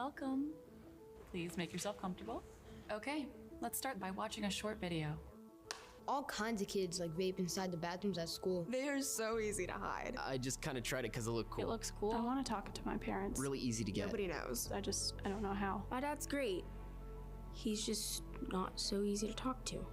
Welcome. Please make yourself comfortable. Okay, let's start by watching a short video. All kinds of kids like vape inside the bathrooms at school. They are so easy to hide. I just kind of tried it because it looked cool. It looks cool. I want to talk to my parents. Really easy to get. Nobody knows. I don't know how. My dad's great. He's just not so easy to talk to.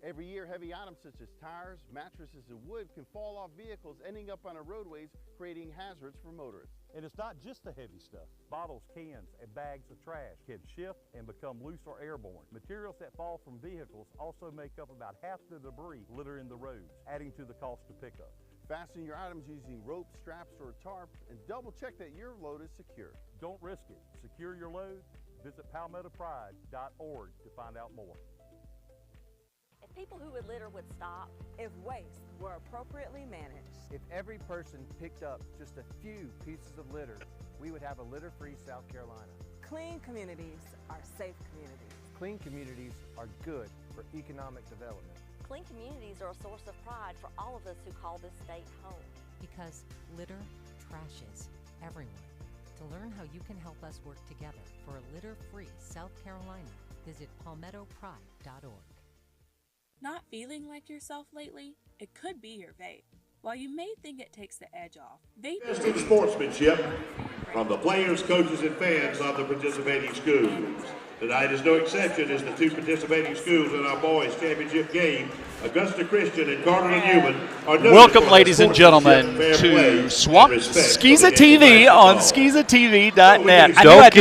Every year, heavy items such as tires, mattresses, and wood can fall off vehicles, ending up on our roadways, creating hazards for motorists. And it's not just the heavy stuff. Bottles, cans, and bags of trash can shift and become loose or airborne. Materials that fall from vehicles also make up about half the debris littering the roads, adding to the cost to pick up. Fasten your items using rope, straps, or a tarp, and double check that your load is secure. Don't risk it. Secure your load. Visit palmettopride.org to find out more. If people who would litter would stop. If waste were appropriately managed. If every person picked up just a few pieces of litter, we would have a litter-free South Carolina. Clean communities are safe communities. Clean communities are good for economic development. Clean communities are a source of pride for all of us who call this state home. Because litter trashes everyone. To learn how you can help us work together for a litter-free South Carolina, visit palmettopride.org. Not feeling like yourself lately? It could be your vape. While you may think it takes the edge off, vape Best of sportsmanship from the players, coaches, and fans of the participating schools. Tonight is no exception as the two participating schools in our boys' championship game, Augusta Christian and Cardinal Newman, are welcome, ladies and gentlemen, to Swamp Skeeza TV on SkeezaTV.net. Don't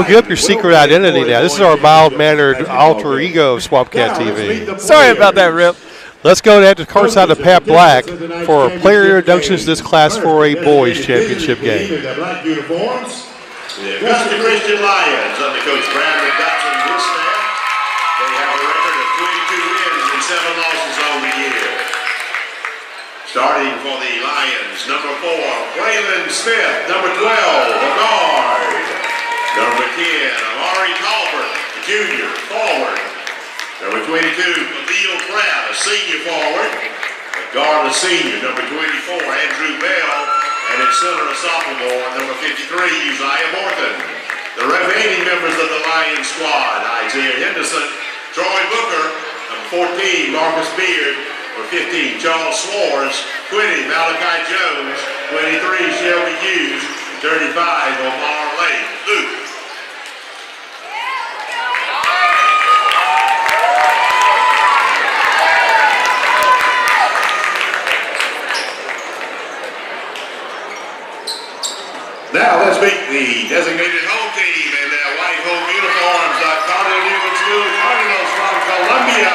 give up your secret identity now. This is our mild-mannered alter ego of Swampcat TV. Sorry about that, Rip. Let's go to the courtside of Pat Black for player introductions to this Class 4A boys championship game. The Augusta Christian Lions under Coach Bradley Dotson and his staff. They have a record of 22 wins and 7 losses on the year. Starting for the Lions, number 4, Braylon Smith. Number 12, a guard. Number 10, Amari Colbert, a junior, forward. Number 22, Khalil Pratt, a senior forward. A guard, a senior. Number 24, Andrew Bell. And at center, a sophomore, number 53, Uzziah Morton. The remaining members of the Lions squad, Isaiah Henderson, Troy Booker, number 14, Marcus Beard, number 15, Charles Swartz, 20, Malachi Jones, 23, Shelby Hughes, 35, Omar Lake. Luke. Now let's meet the designated home team in their white home uniforms. Cardinal Newman School Cardinals from Columbia.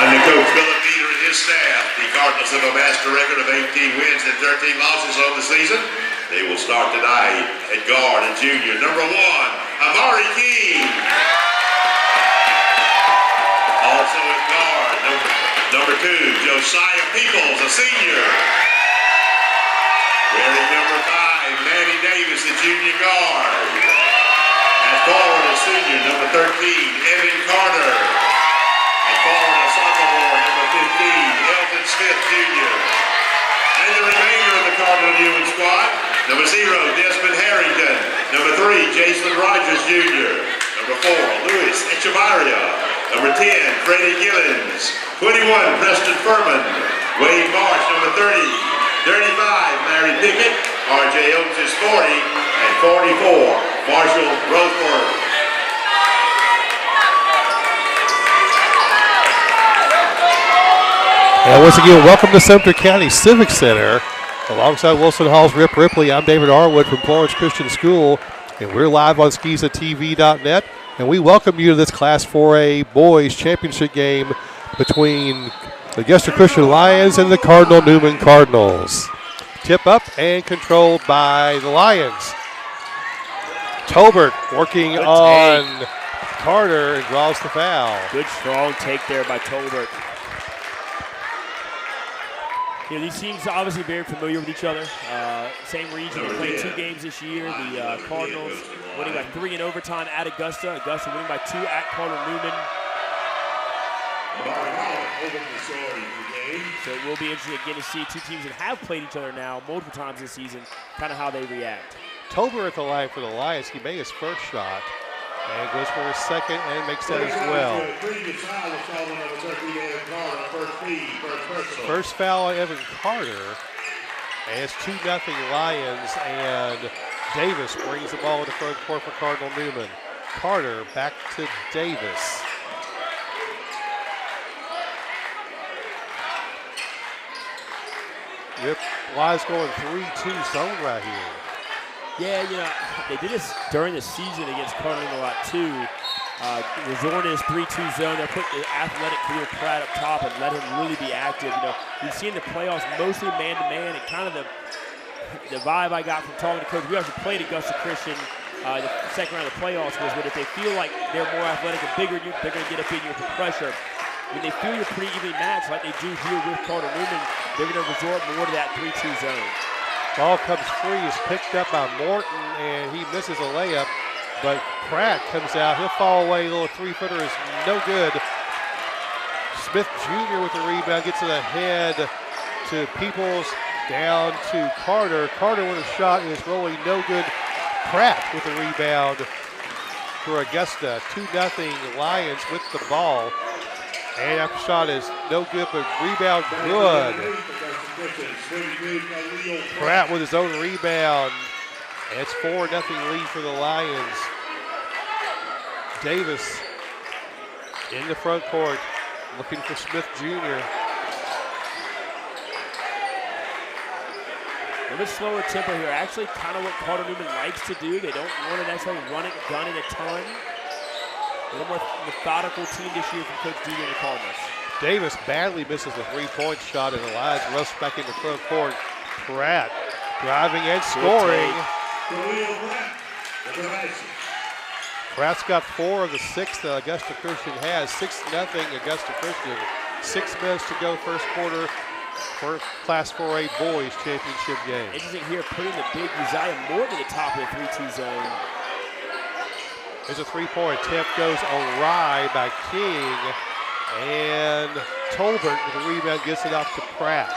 Under Coach Philip Peter and his staff, the Cardinals have amassed a record of 18 wins and 13 losses on the season. They will start tonight at guard and junior. Number 1, Amari King. Also at guard, number 2, Josiah Peoples, a senior. Wearing number 5, Manny Davis, the junior guard. At forward, a senior, number 13, Evan Carter. At forward, a sophomore, number 15, Elton Smith Jr. And the remainder of the Cardinal Newman squad, number 0, Desmond Harrington. Number 3, Jason Rogers Jr. Number 4, Luis Echevarria. Number 10, Freddie Gillens. 21, Preston Furman. Wade Marsh, number 30. 35, Larry Pickett. R.J. Oates is 40. And 44, Marshall Roseworth. And once again, welcome to Sumter County Civic Center. Alongside Wilson Hall's Rip Ripley, I'm David Arwood from Florence Christian School, and we're live on SkeezaTV.net. And we welcome you to this Class 4A boys championship game between the Augusta Christian Lions and the Cardinal Newman Cardinals. Tip up and controlled by the Lions. Tolbert working on Carter and draws the foul. Good strong take there by Tolbert. You know, these teams are obviously very familiar with each other. Same region. They played 2 games this year. The Cardinals winning by 3 in overtime at Augusta. Augusta winning by 2 at Cardinal Newman. So it will be interesting again to see two teams that have played each other now multiple times this season, kind of how they react. Tolbert at the line for the Lions. He made his first shot and goes for his second and makes that as well. First foul on Evan Carter. And it's 2-0 Lions, and Davis brings the ball in the front court for Cardinal Newman. Carter back to Davis. Yep, Lions going 3-2 zone right here. Yeah, they did this during the season against Cardinal a lot too. Resorting to his 3-2 zone, they'll put the athletic Khalil Pratt up top and let him really be active. We've seen the playoffs mostly man-to-man, and kind of the vibe I got from talking to Coach, we actually played Augusta Christian the second round of the playoffs, was that if they feel like they're more athletic and bigger than you, they're going to get up in you with pressure. When they feel you're pretty evenly matched, like they do here with Cardinal Newman, they're going to resort more to that 3-2 zone. Ball comes free, is picked up by Morton, and he misses a layup. But Pratt comes out. He'll fall away. A little three-footer is no good. Smith Jr. with the rebound, gets it ahead to Peoples, down to Carter. Carter with a shot is rolling no good. Pratt with the rebound for Augusta. 2-0 Lions with the ball. And that shot is no good, but rebound good. Pratt with his own rebound. And it's 4-0 lead for the Lions. Davis in the front court, looking for Smith Jr. A little bit slower tempo here. Actually, kind of what Cardinal Newman likes to do. They don't want to necessarily run it, gun it a ton. A little more methodical team this year from Coach D and the Cardinals. Davis badly misses a three-point shot, and the Lions rush back in the front court. Pratt driving and scoring. Pratt's got 4 of the 6 that Augusta Christian has. 6-0 Augusta Christian. 6 minutes to go first quarter for Class 4A boys championship game. Interesting here, putting the big Uzziah more to the top of the 3-2 zone. There's a three-point attempt, goes awry by King, and Tolbert with the rebound gets it off to Pratt.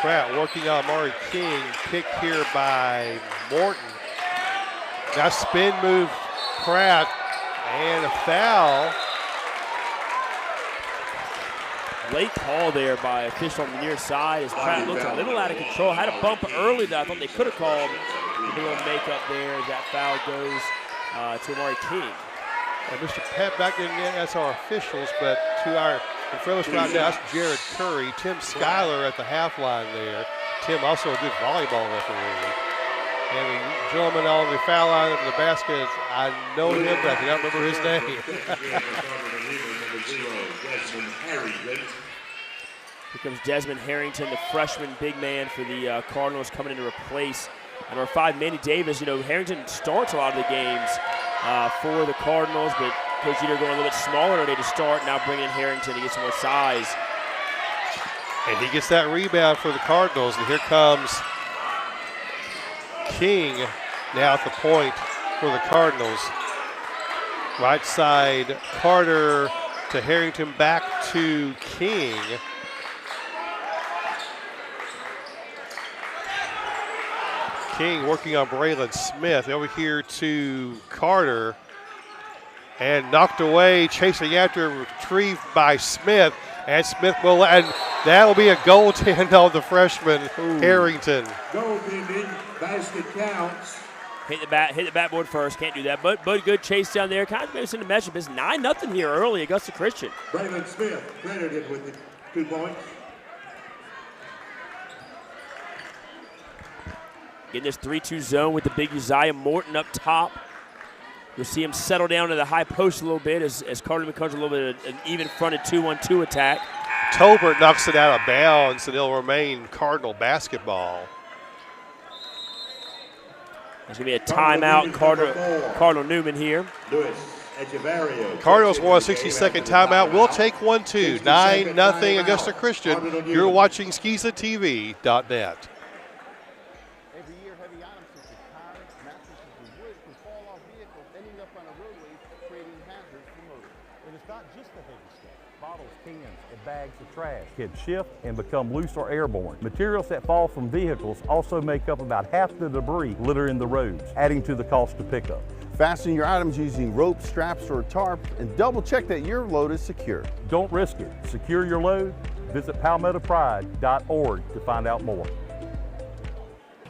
Pratt working on Amari King, picked here by Morton. Now spin move Pratt, and a foul. Late call there by official on the near side as Pratt looked a little out of control. Had a bump early that I thought they could have called. A little makeup there as that foul goes to Amari King. Mr. Pett back in there, that's our officials, but to our in front of us right now, that's Jared Curry. Tim Schuyler at the half line there. Tim also a good volleyball referee. And the gentleman on the foul line of the basket, I know him, but I cannot remember his name. Here comes Desmond Harrington, the freshman big man for the Cardinals, coming in to replace number 5, Manny Davis. Harrington starts a lot of the games for the Cardinals, but Coach Jeter going a little bit smaller today to start, now bringing in Harrington to get some more size. And he gets that rebound for the Cardinals, and here comes King now at the point for the Cardinals. Right side, Carter to Harrington, back to King. King working on Braylon Smith. Over here to Carter. And knocked away, chasing after, retrieved by Smith. And Smith will, and that'll be a goaltend on the freshman, Harrington. Goaltending, basket counts. Hit the backboard first, can't do that. But good chase down there. Kind of maybe send a message. It's 9-0 here early, Augusta Christian. Braylon Smith credited with the 2 points. Getting this 3-2 zone with the big Uzziah Morton up top. You'll see him settle down to the high post a little bit as Cardinal becomes a little bit of an even-fronted 2-1-2 attack. Tolbert knocks it out of bounds, and it'll remain Cardinal basketball. There's going to be a timeout, Cardinal Newman here. Cardinals want a 60-second timeout. We'll take one too. 9-0 Augusta Christian. You're watching SkeezaTV.net. Every year, heavy items such as tires, mattresses, and wood can fall off vehicles, not just the heavy stuff. Bottles, cans, and bags of trash can shift and become loose or airborne. Materials that fall from vehicles also make up about half the debris littering the roads, adding to the cost to pick up. Fasten your items using rope, straps, or a tarp, and double check that your load is secure. Don't risk it. Secure your load. Visit palmettopride.org to find out more.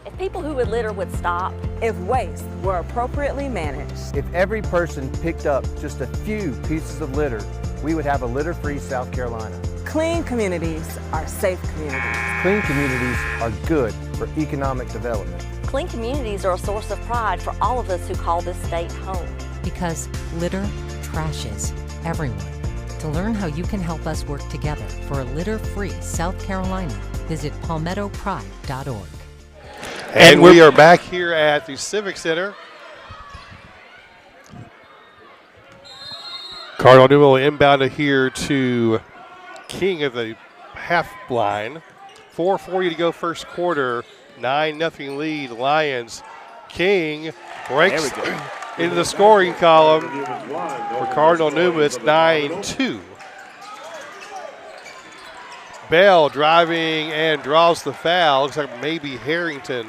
If people who would litter would stop. If waste were appropriately managed. If every person picked up just a few pieces of litter, we would have a litter-free South Carolina. Clean communities are safe communities. Clean communities are good for economic development. Clean communities are a source of pride for all of us who call this state home. Because litter trashes everyone. To learn how you can help us work together for a litter-free South Carolina, visit palmettopride.org. And we are back here at the Civic Center. Cardinal Newman will inbound it here to King of the half line. 4:40 to go first quarter. 9-0 lead. Lions. King breaks into the scoring column for Cardinal Newman. It's 9-2. Bell driving and draws the foul. Looks like maybe Harrington.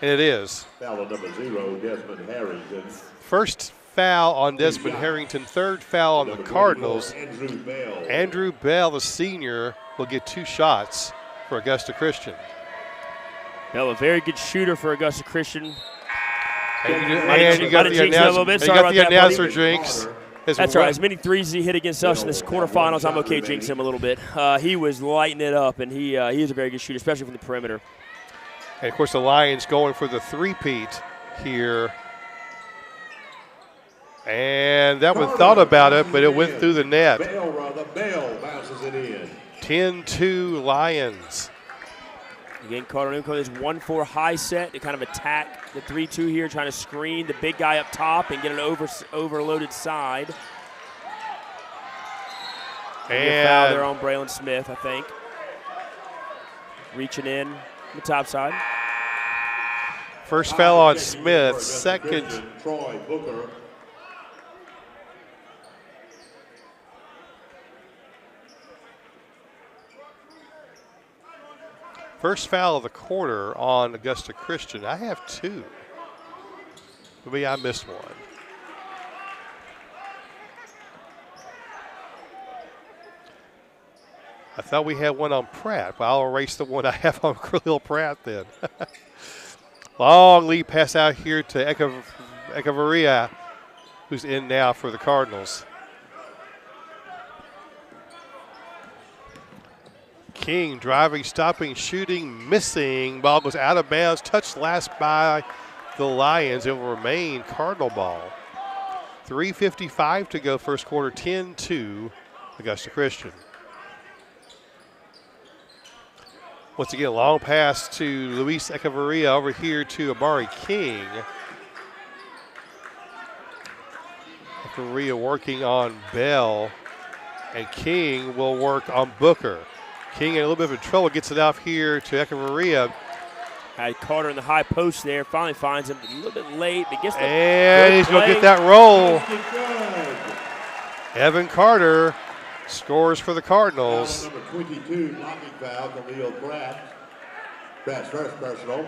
And it is. Foul on number 0, Desmond Harrington. First foul on Desmond Harrington. Third foul on the Cardinals. Andrew Bell, the senior, will get 2 shots for Augusta Christian. Bell, a very good shooter for Augusta Christian. And you got the announcer jinx. That's right. As many threes as he hit against us in this quarterfinals, I'm okay jinxing him a little bit. He was lighting it up, and he is a very good shooter, especially from the perimeter. And, of course, the Lions going for the three-peat here. And that one thought about it, but it went through the net. Bell bounces it in. 10-2 Lions. Again, Cardinal Newman is 1-4 high set to kind of attack the 3-2 here, trying to screen the big guy up top and get an overloaded side. And foul there on Braylon Smith, I think. Reaching in the top side. First foul on Smith. Second. Troy Booker. First foul of the quarter on Augusta Christian. I have 2. Maybe I missed one. I thought we had one on Pratt, but I'll erase the one I have on Khalil Pratt then. Long lead pass out here to Echevarria, who's in now for the Cardinals. King driving, stopping, shooting, missing. Ball goes out of bounds. Touched last by the Lions. It will remain Cardinal ball. 3:55 to go first quarter. 10-2 Augusta Christian. Once again, long pass to Luis Echevarria over here to Amari King. Echevarria working on Bell. And King will work on Booker. King in a little bit of trouble, gets it off here to Echevarria. Had Carter in the high post there, finally finds him a little bit late, but gets the and he's going to get that roll. Evan Carter scores for the Cardinals. Foul number 22, blocking foul, Khalil Pratt. Pratt's first personal.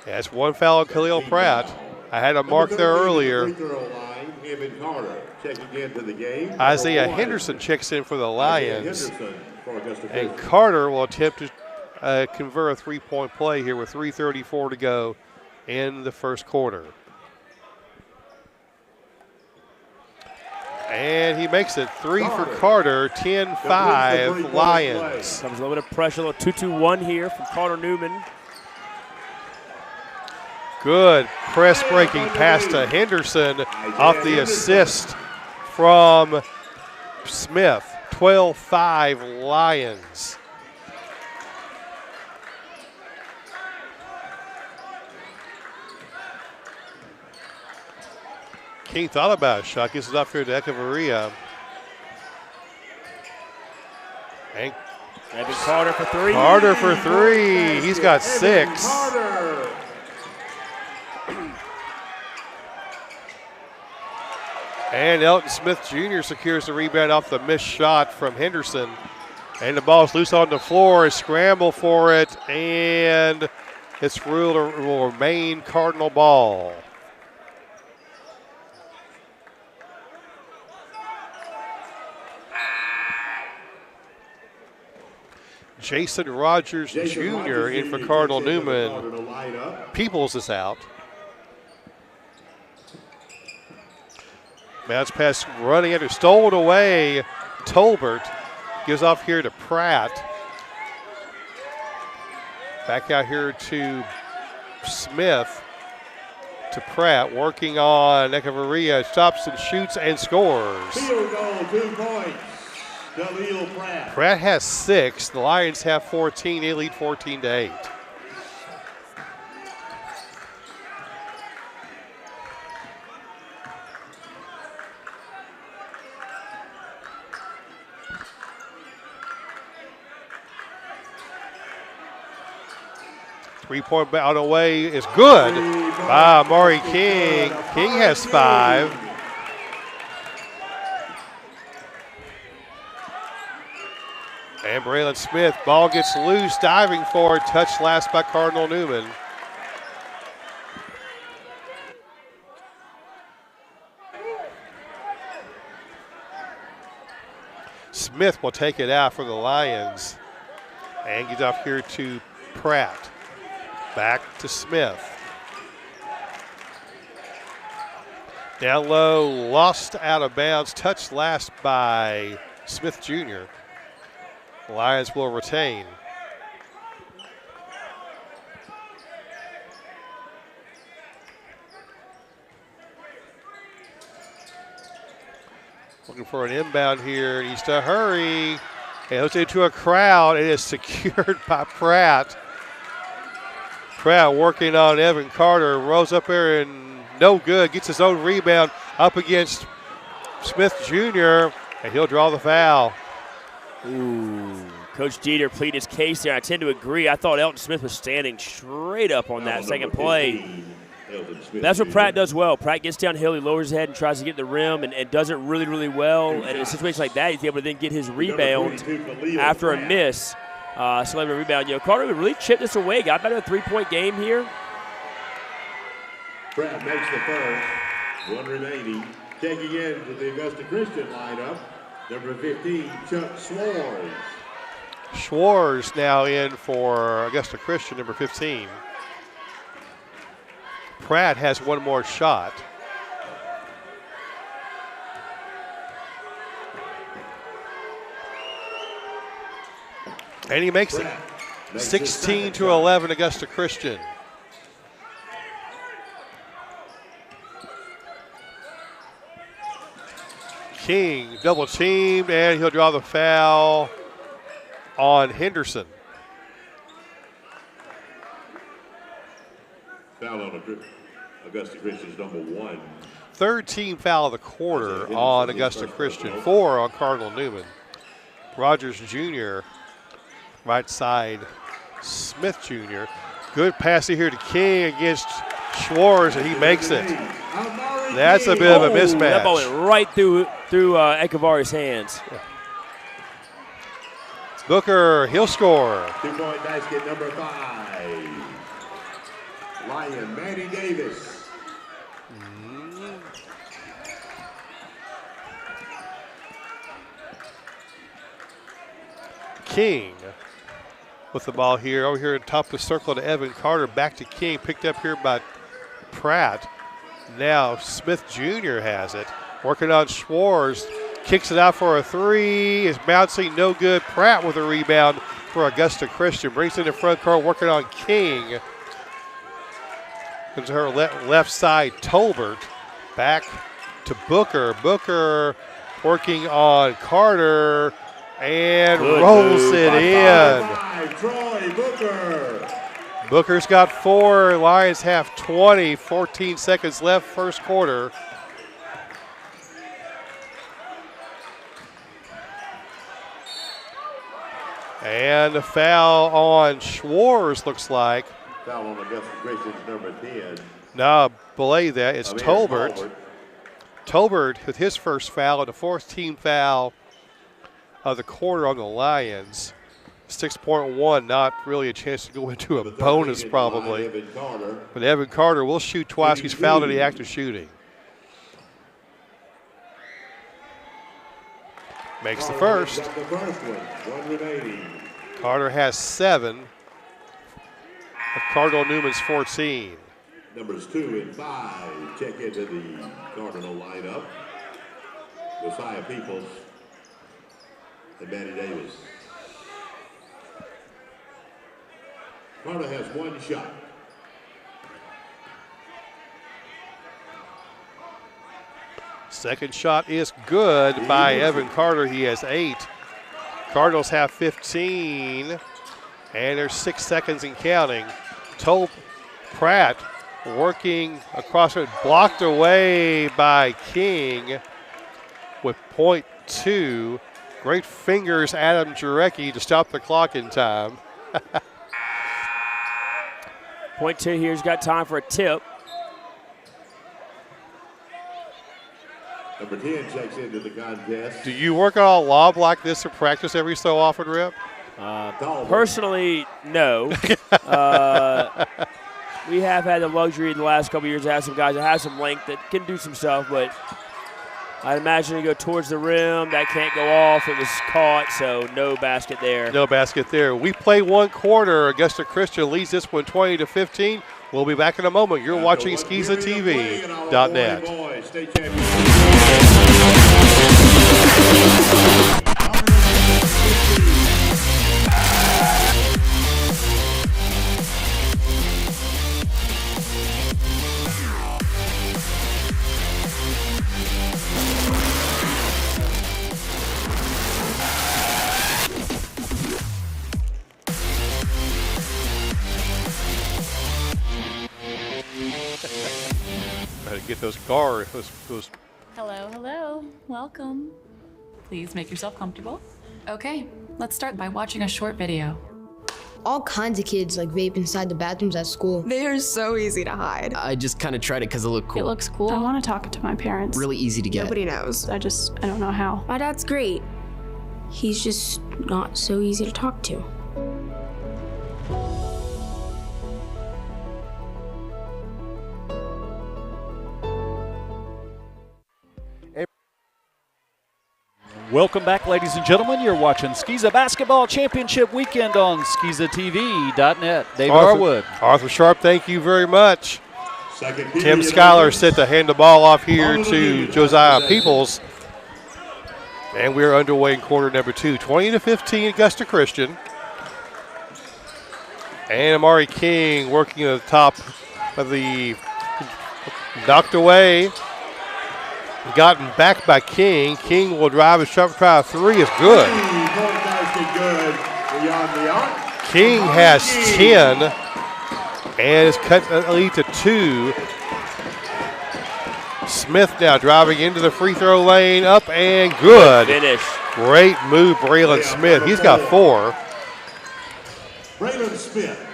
Yeah, it's one foul on Khalil Pratt. I had a mark there earlier. Free throw line, Evan Carter checking into the game. Isaiah Henderson checks in for the Lions. And Carter will attempt to convert a three-point play here with 3:34 to go in the first quarter. And he makes it 3 for Carter, 10-5 Lions. Comes a little bit of pressure, a little 2-2-1 here from Carter Newman. Good press breaking pass to Henderson off the assist from Smith. 12-5 Lions. King thought about a shot, gets it up here to Echevarria. And Evan Carter for 3. Carter for 3. He's got 6. And Elton Smith Jr. secures the rebound off the missed shot from Henderson. And the ball's loose on the floor. A scramble for it, and it's ruled will remain Cardinal ball. Jason Rogers Jr. in for Cardinal Newman. Peoples is out. Bounce pass running under, stolen away. Tolbert gives off here to Pratt. Back out here to Smith. To Pratt, working on Echevarria. Stops and shoots and scores. Field goal, 2 points. Khalil Pratt. Pratt has 6. The Lions have 14. They lead 14-8. Three-point out away is good by Amari King. King has 5. And Braylon Smith, ball gets loose, diving for it, touched last by Cardinal Newman. Smith will take it out for the Lions and gets off here to Pratt. Back to Smith. Down low, lost out of bounds, touched last by Smith Jr. Lions will retain. Looking for an inbound here. Needs to hurry. And goes into a crowd. It is secured by Pratt. Pratt working on Evan Carter. Rolls up there and no good. Gets his own rebound up against Smith Jr. And he'll draw the foul. Ooh. Coach Dieter pleaded his case there. I tend to agree. I thought Elton Smith was standing straight up on that second play. That's what Pratt does well. Pratt gets downhill, he lowers his head and tries to get the rim and does it really, really well. And in a situation like that, he's able to then get his rebound after a miss. Celebrity rebound. You know, Carter would really chip this away. Got better a 3-point game here. Pratt makes the first. 1 remaining. Checking in to the Augusta Christian lineup, number 15, Chuck Schwartz. Schwartz now in for Augusta Christian, number 15. Pratt has one more shot. And he makes it. 16-11 Augusta Christian. King double teamed, and he'll draw the foul on Henderson. Foul on Augusta Christian's number 1. Third team foul of the quarter on Augusta Christian. 4 on Cardinal Newman. Rogers Jr. Right side, Smith Jr. Good pass here to King against Schwartz, and he makes it. That's a bit of a mismatch. That ball went right through Echevarria's hands. Booker, he'll score. 2-point basket, number 5. Lion Manny Davis. King with the ball here. Over here at the top of the circle to Evan Carter. Back to King. Picked up here by Pratt. Now Smith Jr. has it. Working on Schwartz. Kicks it out for a 3. Is bouncing, no good. Pratt with a rebound for Augusta Christian. Brings it in the front court, working on King. Comes to her left side, Tolbert. Back to Booker. Booker working on Carter and Good rolls move it by in. Troy Booker. Booker's got 4. Lions have 20. 14 seconds left, first quarter. And a foul on Schwartz, looks like. Foul on Augusta Christian's number 10. No, belay that. It's Tolbert. Tolbert with his first foul and the fourth team foul of the quarter on the Lions. 6.1, not really a chance to go into a bonus probably. But Evan Carter will shoot twice. He's fouled in the act of shooting. Makes the first. Carter has 7 of Cardinal Newman's 14. Numbers 2 and 5 check into the Cardinal lineup. Josiah Peoples and Manny Davis. Carter has 1 shot. Second shot is good by Evan Carter. He has 8. Cardinals have 15. And there's 6 seconds and counting. Pratt working across it, blocked away by King with .2. Great fingers, Adam Jarecki, to stop the clock in time. .2 here's got time for a tip. Number 10 checks into the contest. Do you work on a lob like this in practice every so often, Rip? Personally, no. We have had the luxury in the last couple of years to have some guys that have some length that can do some stuff, but I'd imagine you go towards the rim. That can't go off. It was caught, so no basket there. No basket there. We play 1 quarter. Augusta Christian leads this one 20-15. We'll be back in a moment. You're watching SkeezaTV.net. Get those guards, those. Hello, hello. Welcome. Please make yourself comfortable. Okay, let's start by watching a short video. All kinds of kids like vape inside the bathrooms at school. They are so easy to hide. I just kind of tried it because it looked cool. It looks cool. I want to talk to my parents. Really easy to get. Nobody knows. I don't know how. My dad's great. He's just not so easy to talk to. Welcome back, ladies and gentlemen. You're watching Skeeza Basketball Championship Weekend on SkeezaTV.net. David Arwood. Arthur Sharp, thank you very much. Tim Schuyler set to hand the ball off here to Josiah Peoples. And we're underway in quarter number 2. 20-15 Augusta Christian. And Amari King working at the top of the knocked away. Gotten back by King. King will drive a sharp try. 3 is good. King has 10 and has cut the lead to 2. Smith now driving into the free throw lane, up and good. Finish. Great move, Braylon Smith. He's got 4. Braylon Smith.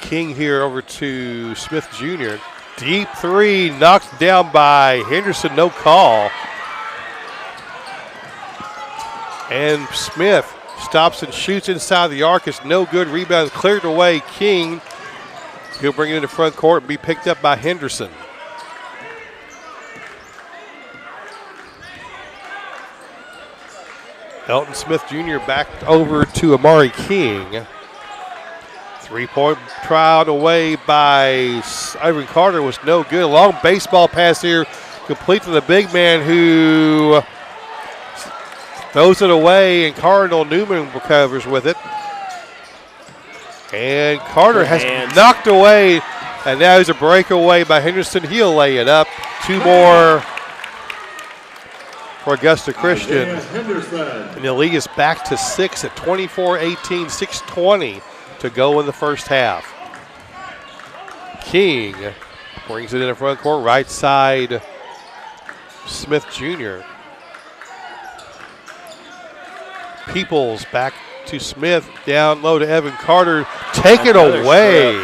King here over to Smith Jr. Deep 3 knocked down by Henderson, no call. And Smith stops and shoots inside the arc. It's no good. Rebound cleared away. King, he'll bring it into front court and be picked up by Henderson. Elton Smith Jr. back over to Amari King. 3-point trial away by Ivan Carter was no good. Long baseball pass here, complete to the big man who throws it away, and Cardinal Newman recovers with it. And Carter has knocked away, and now there's a breakaway by Henderson. He'll lay it up. 2 more for Augusta Christian. And the lead is back to 6 at 24-18, 6:20 to go in the first half. King brings it in the front court, right side, Smith Jr. Peoples back to Smith. Down low to Evan Carter. Taken away.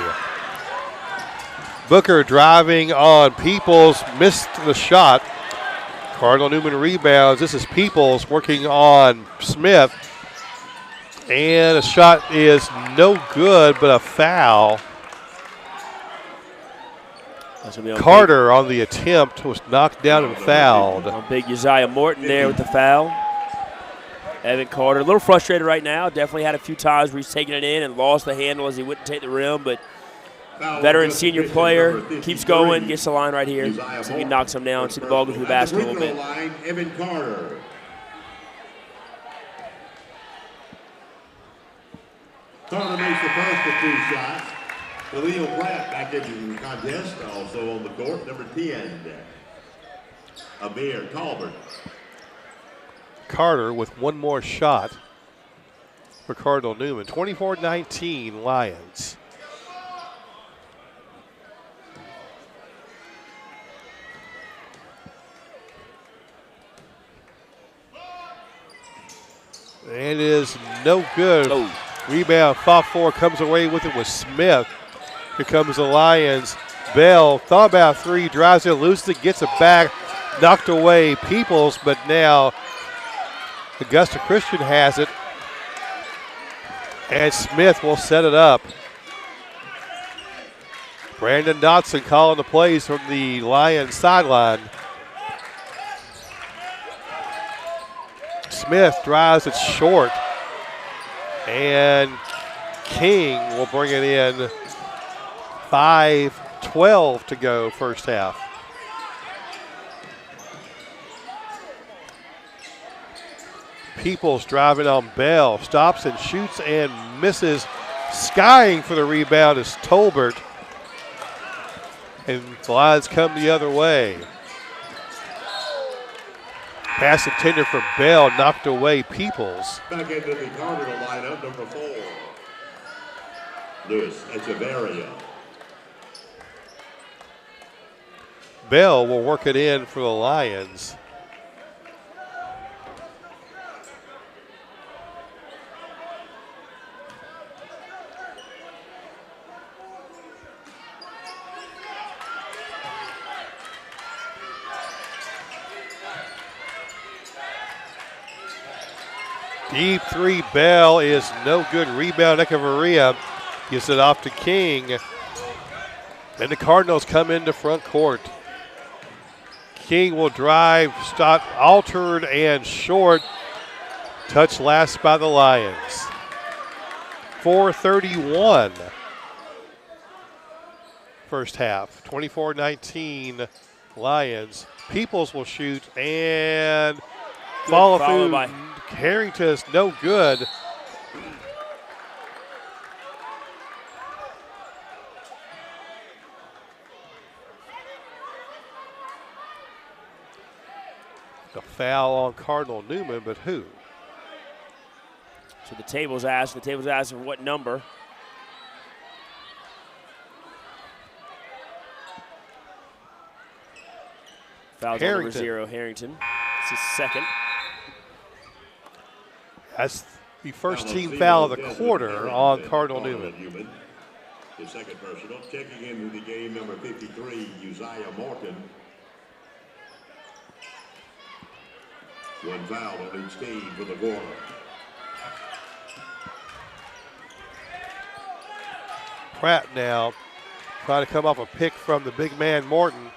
Booker driving on Peoples. Missed the shot. Cardinal Newman rebounds. This is Peoples working on Smith. And a shot is no good, but a foul. Carter on the attempt was knocked down and fouled. On big Uzziah Morton there with the foul. Evan Carter a little frustrated right now. Definitely had a few times where he's taking it in and lost the handle as he wouldn't take the rim, but veteran senior player keeps going, gets the line right here. So he knocks him down, see the ball go through the basket a little bit. Evan Carter. Carter makes the first of 2 shots. Khalil Pratt back in the contest, also on the court, number 10. Amir Talbert. Carter with one more shot for Cardinal Newman. 24-19 Lions. And it is no good. Oh. Rebound, fought for, comes away with it with Smith. Here comes the Lions. Bell thought about 3, drives it, loses it, gets it back, knocked away Peoples, but now Augusta Christian has it. And Smith will set it up. Brandon Dotson calling the plays from the Lions sideline. Smith drives it short. And King will bring it in. 5:12 to go first half. Peoples driving on Bell. Stops and shoots and misses. Skying for the rebound is Tolbert. And the Lions come the other way. Pass intended for Bell, knocked away Peoples. Back into the Cardinal lineup, number 4. Luis Echeverria. Bell will work it in for the Lions. Deep 3, Bell is no good. Rebound, Echeverria gets it off to King. And the Cardinals come into front court. King will drive, stop, altered and short. Touch last by the Lions. 4:31 first half. 24-19 Lions. Peoples will shoot and follow through. By Harrington is no good. A foul on Cardinal Newman, but who? So the table's asked. The table's asked for what number? Foul's on number 0, Harrington. It's his second. That's the first team foul of the quarter on Cardinal Newman. The second personal, checking into the game, number 53, Uzziah Morton. One foul on each team for the quarter. Pratt now trying to come off a pick from the big man Morton.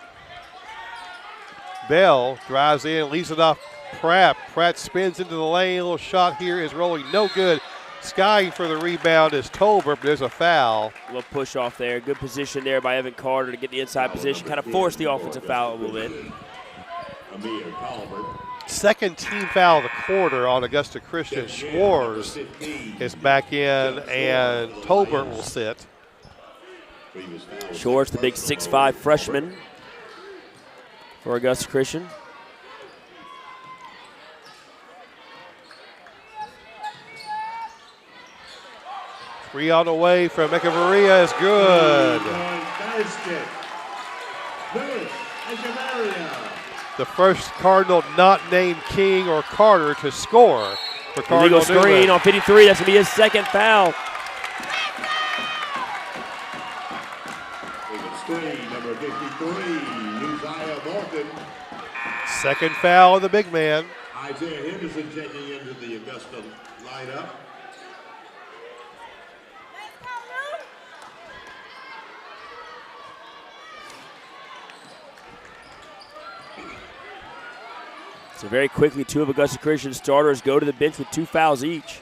Bell drives in, leaves it off Pratt. Pratt spins into the lane. A little shot here is rolling no good. Skying for the rebound is Tolbert, but there's a foul. A little push off there. Good position there by Evan Carter to get the inside position. Kind of force the offensive foul a little bit. Second team foul of the quarter on Augusta Christian. Schwartz is back in, and Tolbert will sit. Schwartz, the big 6'5" freshman for Augusta Christian. Three on the way from Echeverria is good. The first Cardinal not named King or Carter to score for for Cardinal Illegal screen Newman. on 53. That's going to be his second foul. Illegal screen, number 53, Uzziah Morgan. Second foul of the big man. Isaiah Henderson checking into the Augusta lineup. So very quickly, two of Augusta Christian starters go to the bench with 2 fouls each.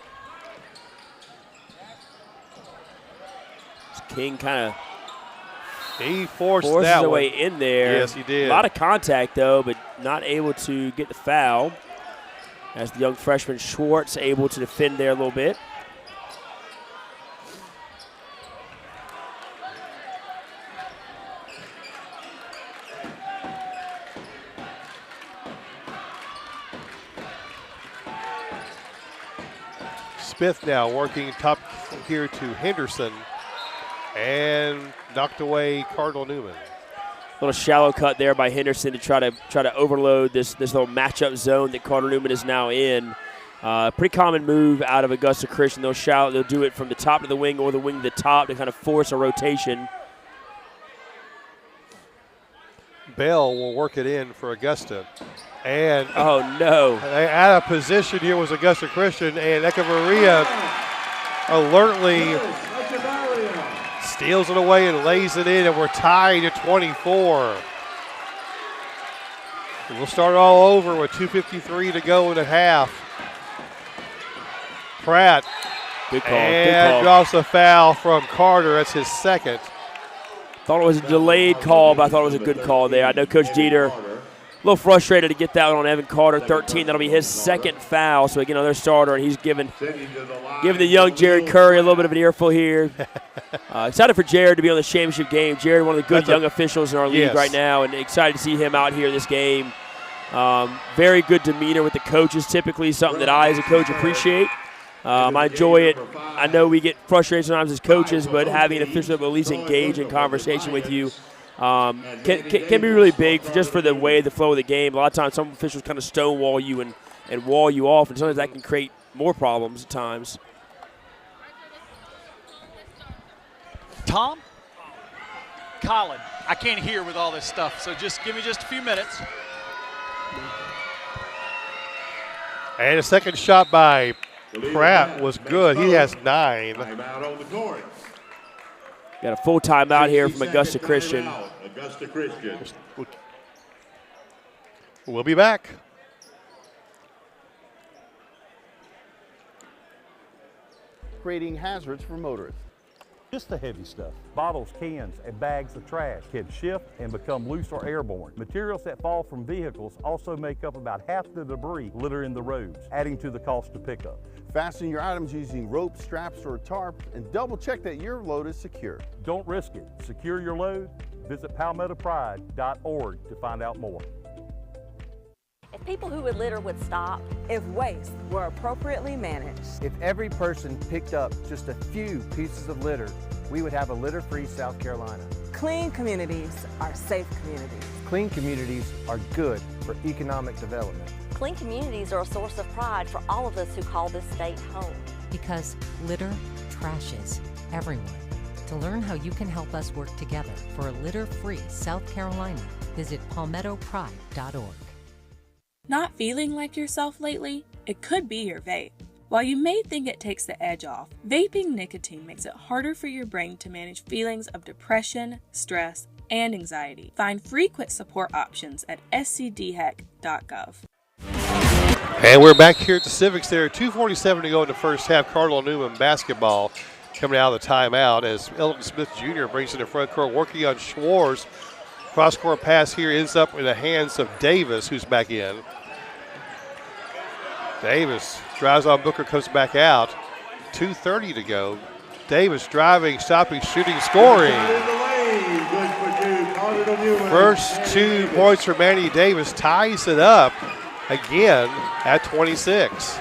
King kind of forced that that his one. way in there. Yes, he did. A lot of contact, though, but not able to get the foul. As the young freshman Schwartz able to defend there a little bit. Smith now working top here to Henderson and knocked away Cardinal Newman. Little shallow cut there by Henderson to try to overload this little matchup zone that Cardinal Newman is now in. Pretty common move out of Augusta Christian. They'll do it from the top to the wing or the wing to the top to kind of force a rotation. Bell will work it in for Augusta. And oh no! Out of position here was Augusta Christian, and Echevarria alertly steals it away and lays it in, and we're tied at 24. We'll start all over with 2:53 to go in a half. Pratt good call. And draws a foul from Carter. That's his second. Thought it was a delayed call, but I thought it was a good call there. I know Coach Dieter a little frustrated to get that one on Evan Carter, 13. That'll be his second foul. So again, another starter, and he's giving the young Jared Curry a little bit of an earful here. Excited for Jared to be on the championship game. Jared, one of the good young officials in our league right now, and excited to see him out here this game. Very good demeanor with the coaches, typically something that I as a coach appreciate. I enjoy it. I know we get frustrated sometimes as coaches, but having an official that will at least engage in conversation with you can be really big just for the way, the flow of the game. A lot of times some officials kind of stonewall you and wall you off, and sometimes that can create more problems at times. Tom? Colin, I can't hear with all this stuff, so just give me just a few minutes. And a second shot by Pratt was good. He has 9. Timeout on the court. Got a full timeout here from Augusta Christian. Augusta Christian. We'll be back. Creating hazards for motorists. Just the heavy stuff. Bottles, cans, and bags of trash can shift and become loose or airborne. Materials that fall from vehicles also make up about half the debris littering the roads, adding to the cost of pickup. Fasten your items using rope, straps, or a tarp, and double check that your load is secure. Don't risk it. Secure your load. Visit palmettopride.org to find out more. If people who would litter would stop. If waste were appropriately managed. If every person picked up just a few pieces of litter, we would have a litter-free South Carolina. Clean communities are safe communities. Clean communities are good for economic development. Clean communities are a source of pride for all of us who call this state home. Because litter trashes everyone. To learn how you can help us work together for a litter-free South Carolina, visit palmettopride.org. Not feeling like yourself lately? It could be your vape. While you may think it takes the edge off, vaping nicotine makes it harder for your brain to manage feelings of depression, stress, and anxiety. Find frequent support options at scdhec.gov. And we're back here at the Civics there. 2:47 to go in the first half. Cardinal Newman basketball coming out of the timeout as Elton Smith Jr. brings in the front court, working on Schwartz. Cross-court pass here ends up in the hands of Davis, who's back in. Davis drives on Booker, comes back out. 2:30 to go. Davis driving, stopping, shooting, scoring. First 2 points for Manny Davis, ties it up again at 26.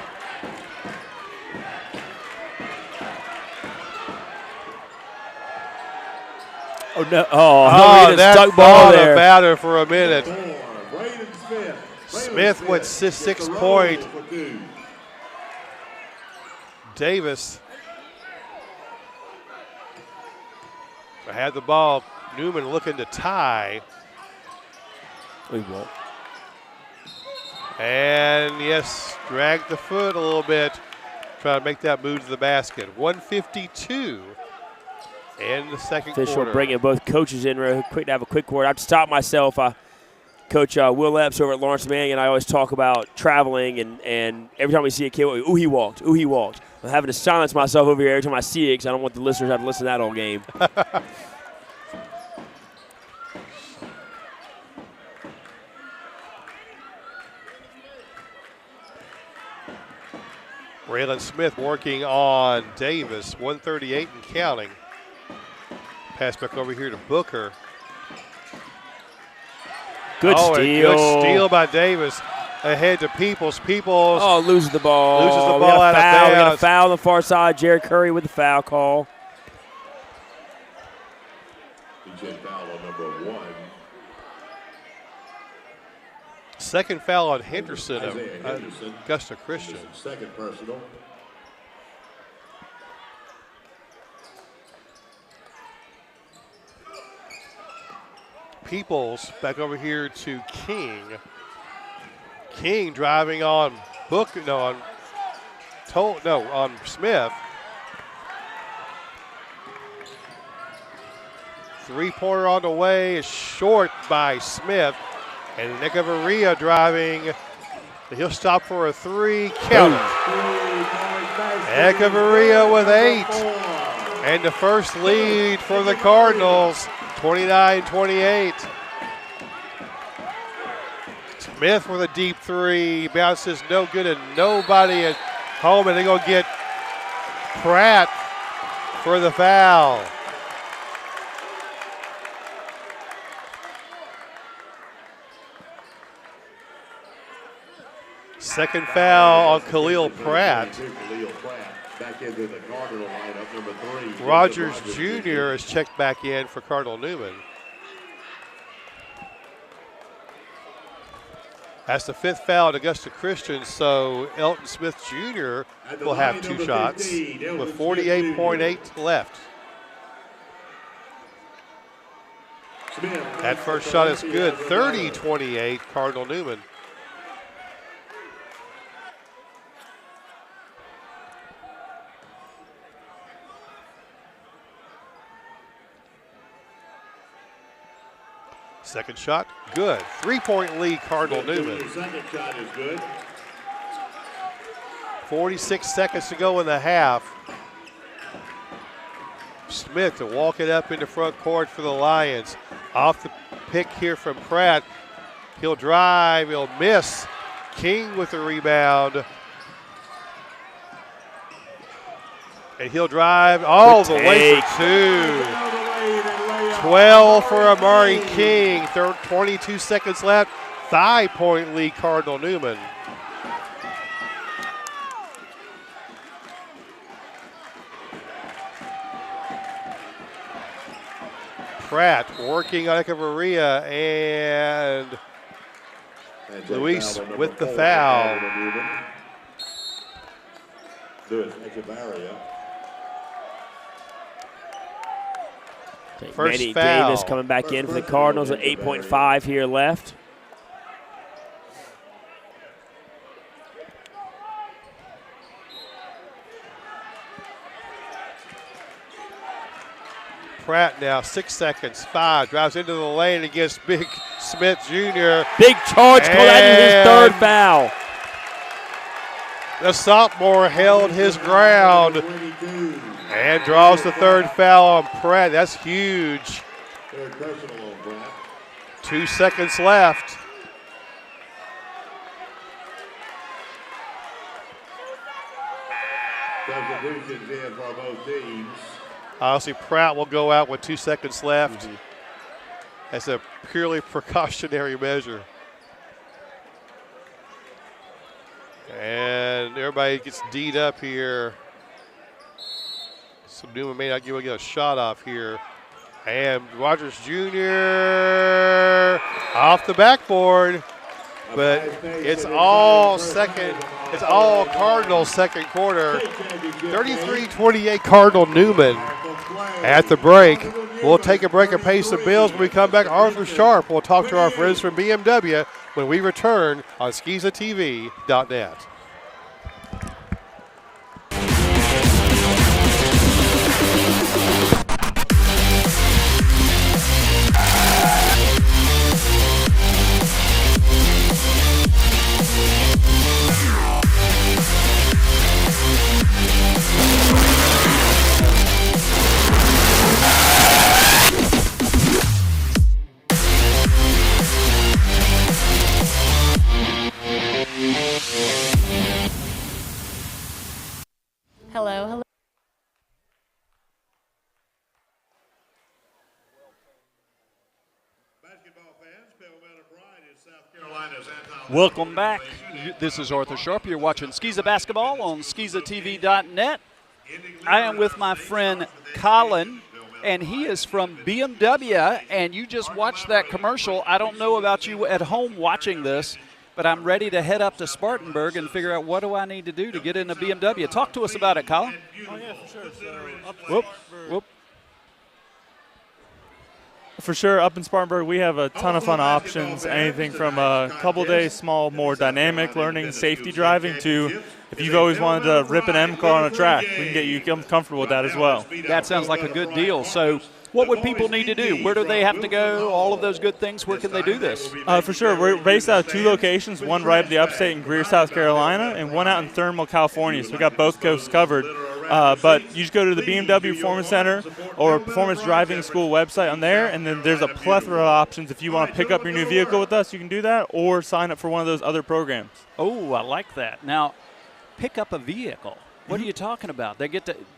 Oh, no. Oh, that stuck ball there. About her for a minute. Smith with 6 point Davis had the ball. Newman looking to tie. We won't. And yes, dragged the foot a little bit, trying to make that move to the basket. 1:52 in the second Official quarter. bringing both coaches in real quick to have a quick word. I have to stop myself. Coach Will Epps over at Lawrence Manning and I always talk about traveling, and every time we see a kid, ooh, he walked, ooh, he walked. I'm having to silence myself over here every time I see it because I don't want the listeners to have to listen to that all game. Raylan Smith working on Davis, 138 and counting. Pass back over here to Booker. Good steal. Good steal by Davis. Ahead to Peoples. Peoples. Oh, loses the ball. Loses the ball out of bounds. We got a foul on the far side. Jared Curry with the foul call. Foul on number 1. Second foul on Henderson of Henderson. Augusta Christian. Second personal. Peoples back over here to King. King driving on on Smith. Three-pointer on the way is short by Smith. And Echevarria driving. He'll stop for a three. Count it. Echevarria with 8. And the first lead for the Cardinals, 29-28. Smith with a deep three. Bounces no good and nobody at home. And they're going to get Pratt for the foul. Second foul on Khalil Pratt. Back into the Cardinal lineup, number 3. Rogers Jr. is checked back in for Cardinal Newman. That's the 5th foul at Augusta Christian, so Elton Smith Jr. will have 2 shots with 48.8 left. That first shot is good, 30-28 Cardinal Newman. Second shot, good. 3-point lead, Cardinal Newman. Second shot is good. 46 seconds to go in the half. Smith to walk it up into front court for the Lions. Off the pick here from Pratt. He'll drive, he'll miss. King with the rebound. And he'll drive all the way for 2. 12 for Amari King, 22 seconds left. 5-point lead, Cardinal Newman. Pratt working on Echevarria and Luis with the foul. Luis Echevarria. First Manny foul. Davis coming back in for the Cardinals with 8.5 here left. Pratt now 6 seconds, 5, drives into the lane against Big Smith Jr. Big charge called out in his 3rd foul. The sophomore held his ground and draws the 3rd foul on Pratt. That's huge. 2 seconds left. Substitutions in for both teams. Obviously, Pratt will go out with 2 seconds left. That's a purely precautionary measure. And everybody gets D'd up here. So Newman may not get a shot off here. And Rogers Jr. off the backboard. but it's all Cardinal second quarter. 33-28 Cardinal Newman at the break. We'll take a break and pay some bills. When we come back, Arthur Sharp will talk to our friends from BMW when we return on SkizaTV.net. Hello. Welcome back. This is Arthur Sharp. You're watching Skiza Basketball on SkizaTV.net. I am with my friend Colin, and he is from BMW, and you just watched that commercial. I don't know about you at home watching this, but I'm ready to head up to Spartanburg and figure out what do I need to do to get in a BMW. Talk to us about it, Colin. Oh, yeah, for sure. Whoop. For sure, up in Spartanburg, we have a ton of fun options, anything from a couple-day small, more dynamic learning, safety driving, to if you've always wanted to rip an M car on a track, we can get you comfortable with that as well. That sounds like a good deal. So what would people need to do? Where do they have to go? All of those good things, where can they do this? For sure. We're based out of 2 locations, one right at the upstate in Greer, South Carolina, and one out in Thermal, California. So we got both coasts covered. But you just go to the BMW Performance Center or Performance Driving School website on there, and then there's a plethora of options. If you want to pick up your new vehicle with us, you can do that, or sign up for one of those other programs. Oh, I like that. Now, pick up a vehicle. What are you talking about?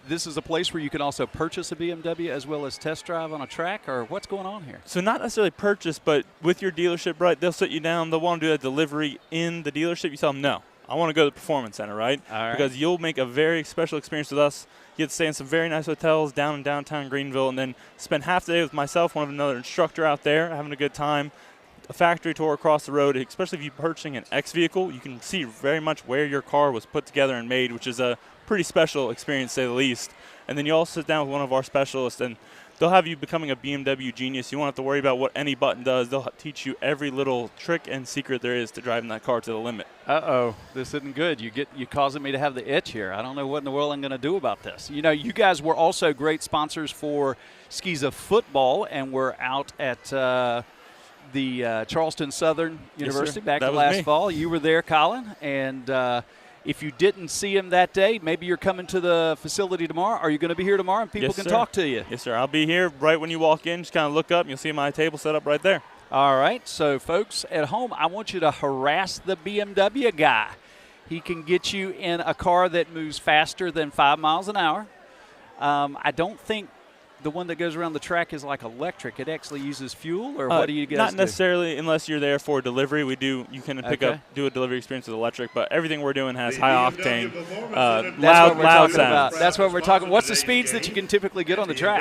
This is a place where you can also purchase a BMW as well as test drive on a track, or what's going on here? So not necessarily purchase, but with your dealership, right, they'll sit you down. They'll want to do a delivery in the dealership. You tell them, no, I want to go to the Performance Center, right? All right. Because you'll make a very special experience with us. You get to stay in some very nice hotels down in downtown Greenville, and then spend half the day with myself, one of another instructor out there, having a good time. A factory tour across the road, especially if you're purchasing an X vehicle, you can see very much where your car was put together and made, which is a pretty special experience, to say the least. And then you also sit down with one of our specialists, and they'll have you becoming a BMW genius. You won't have to worry about what any button does. They'll teach you every little trick and secret there is to driving that car to the limit. Uh-oh, this isn't good. You're causing me to have the itch here. I don't know what in the world I'm going to do about this. You know, you guys were also great sponsors for Skiza football, and we're out at the Charleston Southern University back last fall. You were there, Colin, and if you didn't see him that day, maybe you're coming to the facility tomorrow. Are you going to be here tomorrow and people can talk to you? Yes, sir. I'll be here right when you walk in. Just kind of look up and you'll see my table set up right there. All right. So, folks at home, I want you to harass the BMW guy. He can get you in a car that moves faster than 5 miles an hour. I don't think the one that goes around the track is like electric. It actually uses fuel, or what do you guys Not do? necessarily, unless you're there for delivery. You can do a delivery experience with electric, but everything we're doing has high octane, loud sounds. That's what we're talking about. What's the speeds that you can typically get on the track?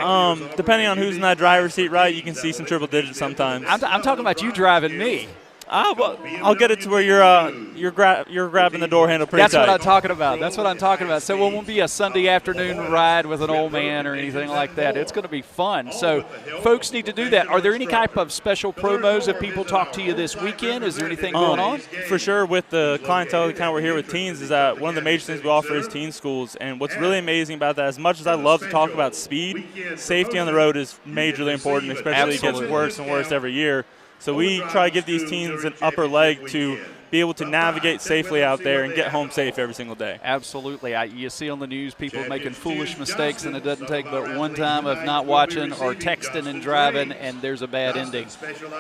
Depending on who's in that driver's seat, right, you can see some triple digits sometimes. I'm talking about you driving me. Well, I'll get it to where you're grabbing the door handle pretty tight. That's what I'm talking about. That's what I'm talking about. So it won't be a Sunday afternoon ride with an old man or anything like that. It's going to be fun. So folks need to do that. Are there any type of special promos if people talk to you this weekend? Is there anything going on? For sure, with the clientele account we're here with teens, is that one of the major things we offer is teen schools. And what's really amazing about that, as much as I love to talk about speed, safety on the road is majorly important, especially it gets worse and worse every year. So we try to give these teens an upper leg to be able to navigate safely out there and get home safe every single day. Absolutely. You see on the news people making foolish mistakes, and it doesn't take but one time of not watching or texting and driving, and there's a bad ending.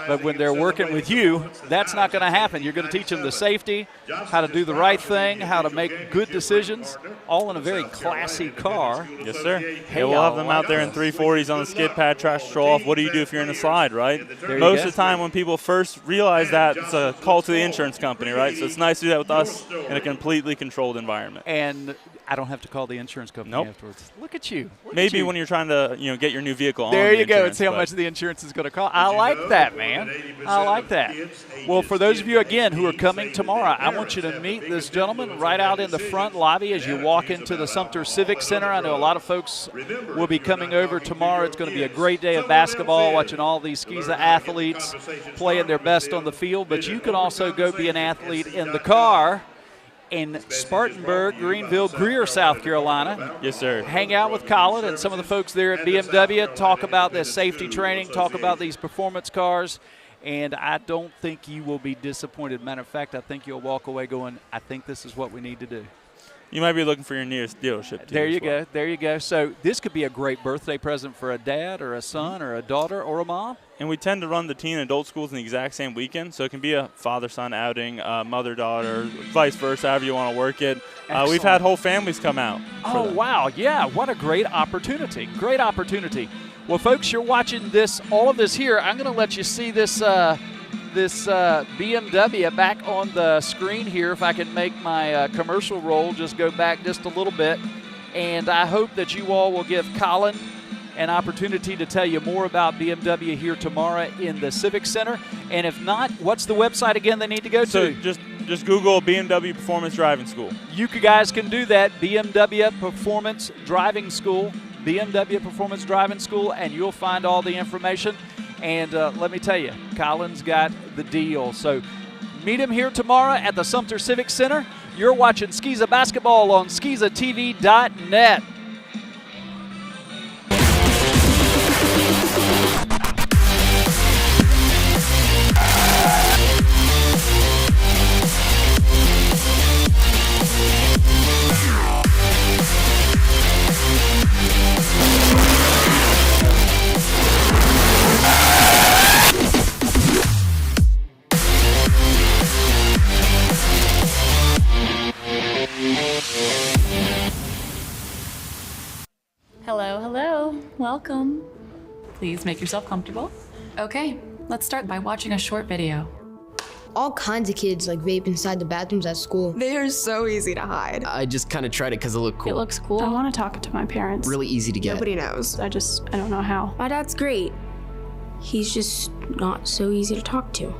But when they're working with you, that's not going to happen. You're going to teach them the safety, how to do the right thing, how to make good decisions, all in a very classy car. Yes, sir. Hey, we'll have them out there in 340s on the skid pad, trash control off. What do you do if you're in a slide, right? Most of the time when people first realize that, it's a call to the insurance company, right? So it's nice to do that with us in a completely controlled environment. And I don't have to call the insurance company afterwards. Look at you. Maybe when you're trying to, get your new vehicle on There the you go. insurance, It's how much the insurance is going to cost. I like that, man. I like that. Well, for those of you, again, who are coming tomorrow, I want you to meet this gentleman right out in the front lobby as you walk into the Sumter Civic Center. I know a lot of folks will be coming over tomorrow. It's going to be a great day of basketball, watching all these SCISA athletes playing their best on the field. But you can also go be an athlete in the car in Spartanburg, Greenville, Greer, South Carolina. Yes, sir. Hang out with Colin and some of the folks there at BMW, talk about this safety training, talk about these performance cars, and I don't think you will be disappointed. Matter of fact, I think you'll walk away going, I think this is what we need to do. You might be looking for your nearest dealership, too. There you go. There you go. So this could be a great birthday present for a dad or a son or a daughter or a mom. And we tend to run the teen and adult schools in the exact same weekend, so it can be a father-son outing, mother-daughter, vice versa, however you want to work it. We've had whole families come out. Oh, wow. Yeah, what a great opportunity. Great opportunity. Well, folks, you're watching this, all of this here. I'm going to let you see this BMW back on the screen here. If I can make my commercial roll just go back just a little bit. And I hope that you all will give Colin an opportunity to tell you more about BMW here tomorrow in the Civic Center. And if not, what's the website again they need to go to? So just Google BMW Performance Driving School. You guys can do that, BMW Performance Driving School, BMW Performance Driving School, and you'll find all the information. And let me tell you, Colin's got the deal. So meet him here tomorrow at the Sumter Civic Center. You're watching SCISA Basketball on SCISATV.net. Hello. Welcome. Please make yourself comfortable. Okay, let's start by watching a short video. All kinds of kids vape inside the bathrooms at school. They are so easy to hide. I just kind of tried it because it looked cool. It looks cool. I want to talk to my parents. Really easy to get. Nobody knows. I don't know how. My dad's great. He's just not so easy to talk to.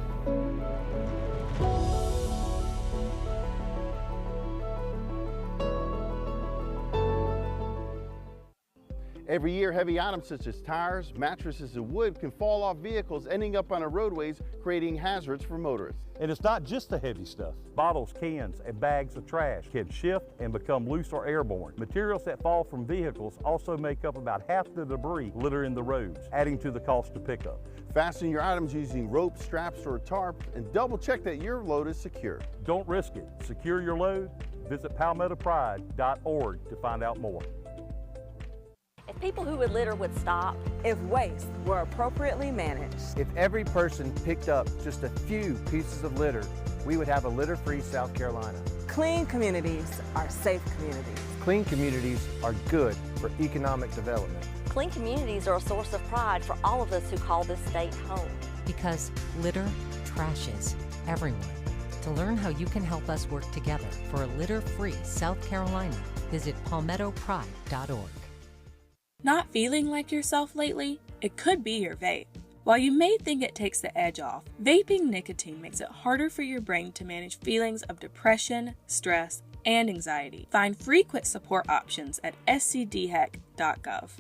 Every year, heavy items such as tires, mattresses, and wood can fall off vehicles, ending up on our roadways, creating hazards for motorists. And it's not just the heavy stuff. Bottles, cans, and bags of trash can shift and become loose or airborne. Materials that fall from vehicles also make up about half the debris littering the roads, adding to the cost to pick up. Fasten your items using rope, straps, or a tarp, and double check that your load is secure. Don't risk it. Secure your load. Visit palmettopride.org to find out more. If people who would litter would stop. If waste were appropriately managed. If every person picked up just a few pieces of litter, we would have a litter-free South Carolina. Clean communities are safe communities. Clean communities are good for economic development. Clean communities are a source of pride for all of us who call this state home. Because litter trashes everyone. To learn how you can help us work together for a litter-free South Carolina, visit palmettopride.org. Not feeling like yourself lately? It could be your vape. While you may think it takes the edge off, vaping nicotine makes it harder for your brain to manage feelings of depression, stress, and anxiety. Find frequent support options at scdhec.gov.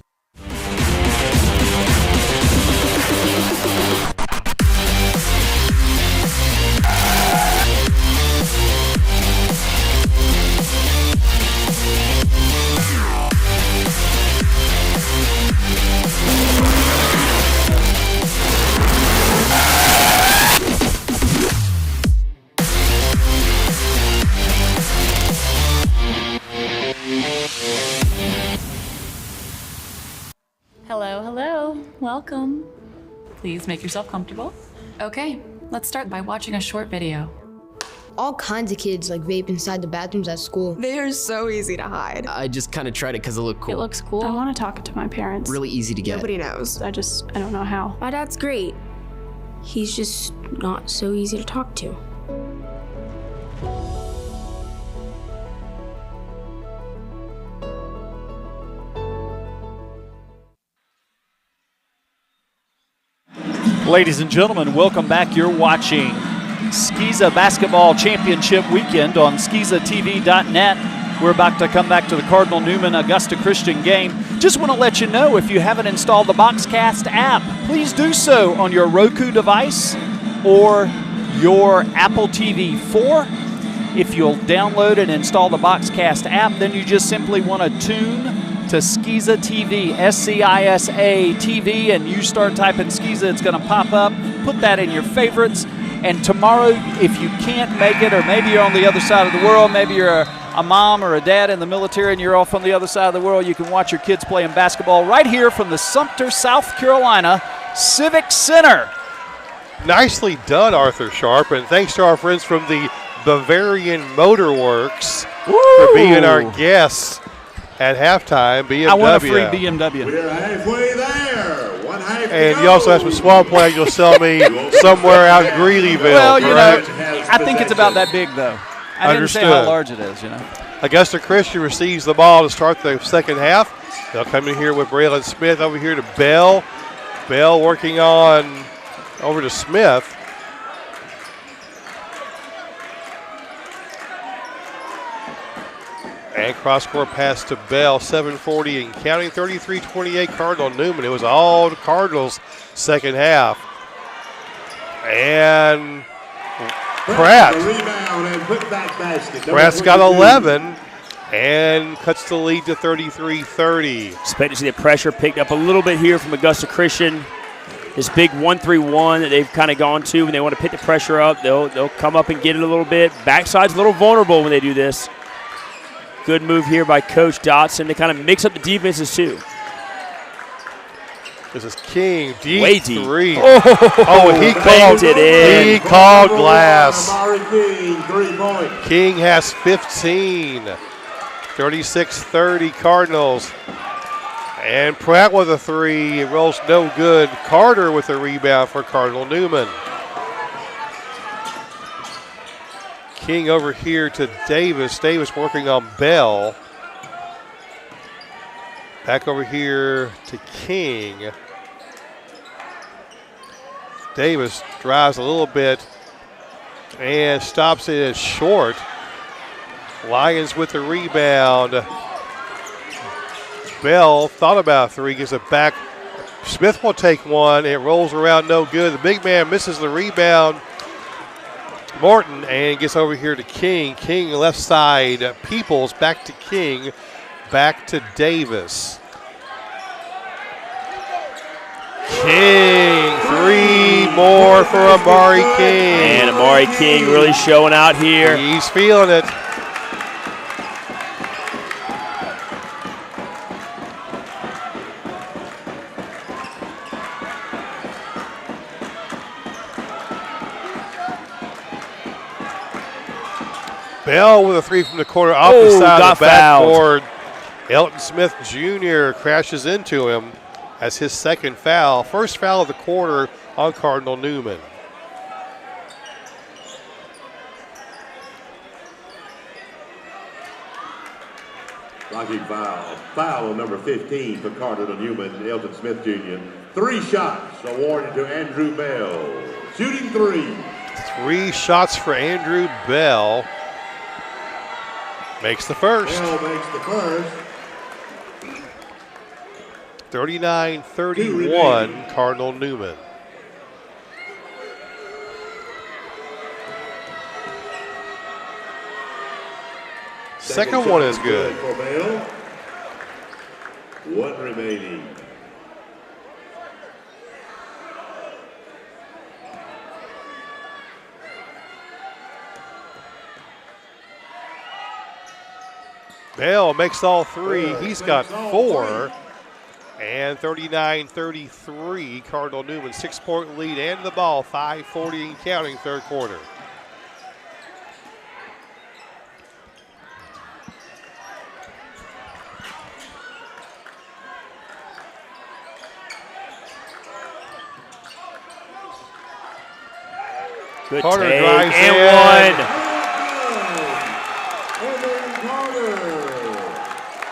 Hello. Welcome. Please make yourself comfortable. Okay, let's start by watching a short video. All kinds of kids vape inside the bathrooms at school. They are so easy to hide. I just kind of tried it because it looked cool. It looks cool. I want to talk to my parents. Really easy to get. Nobody knows. I don't know how. My dad's great. He's just not so easy to talk to. Ladies and gentlemen, welcome back. You're watching Skeeza Basketball Championship Weekend on SkeezaTV.net. We're about to come back to the Cardinal Newman Augusta Christian game. Just want to let you know, if you haven't installed the Boxcast app, please do so on your Roku device or your Apple TV 4. If you'll download and install the Boxcast app, then you just simply want to tune to Skeeza TV, SCISA TV, and you start typing Skeeza, it's going to pop up. Put that in your favorites. And tomorrow, if you can't make it, or maybe you're on the other side of the world, maybe you're a mom or a dad in the military and you're off on the other side of the world, you can watch your kids playing basketball right here from the Sumter, South Carolina Civic Center. Nicely done, Arthur Sharp, and thanks to our friends from the Bavarian Motor Works for being our guests at halftime. BMW. I want a free BMW. We're halfway there. One half to And go. you also have some swamp play you'll sell me somewhere out in Greeleyville. Well, you know, correct? I think it's about that big, though. I didn't say how large it is, you know. Augusta Christian receives the ball to start the second half. They'll come in here with Braylon Smith over here to Bell. Bell working on over to Smith. And cross-court pass to Bell, 7:40 and counting, 33-28 Cardinal Newman. It was all the Cardinals second half. And Pratt. Pratt's got 11 and cuts the lead to 33-30. Expect to see the pressure picked up a little bit here from Augusta Christian. This big 1-3-1 that they've kind of gone to when they want to pick the pressure up. They'll come up and get it a little bit. Backside's a little vulnerable when they do this. Good move here by Coach Dotson to kind of mix up the defenses too. This is King, deep Way deep. three. Oh, he called it in. He called glass. Amari King, 3 points. King has 15. 36-30 Cardinals. And Pratt with a three. It rolls no good. Carter with a rebound for Cardinal Newman. King over here to Davis. Davis working on Bell. Back over here to King. Davis drives a little bit and stops it short. Lions with the rebound. Bell thought about three, gives it back. Smith will take one. It rolls around, no good. The big man misses the rebound. Morton, and gets over here to King. King left side. Peoples back to King. Back to Davis. King, three more for Amari King. And Amari King really showing out here. He's feeling it. Bell with a three from the corner off the side of the backboard. Elton Smith Jr. crashes into him as his second foul. First foul of the quarter on Cardinal Newman. Blocking foul. Foul on number 15 for Cardinal Newman, Elton Smith Jr. 3 shots awarded to Andrew Bell. Shooting 3. 3 shots for Andrew Bell. Makes the first. Bell makes the first. 39-31, Cardinal Newman. Second one is good. For Bell. 1 remaining. Bell makes all 3. He's got 4. And 39-33, Cardinal Newman, 6-point lead and the ball, 5:40 and counting, third quarter. Good Carter take, drives and in. one.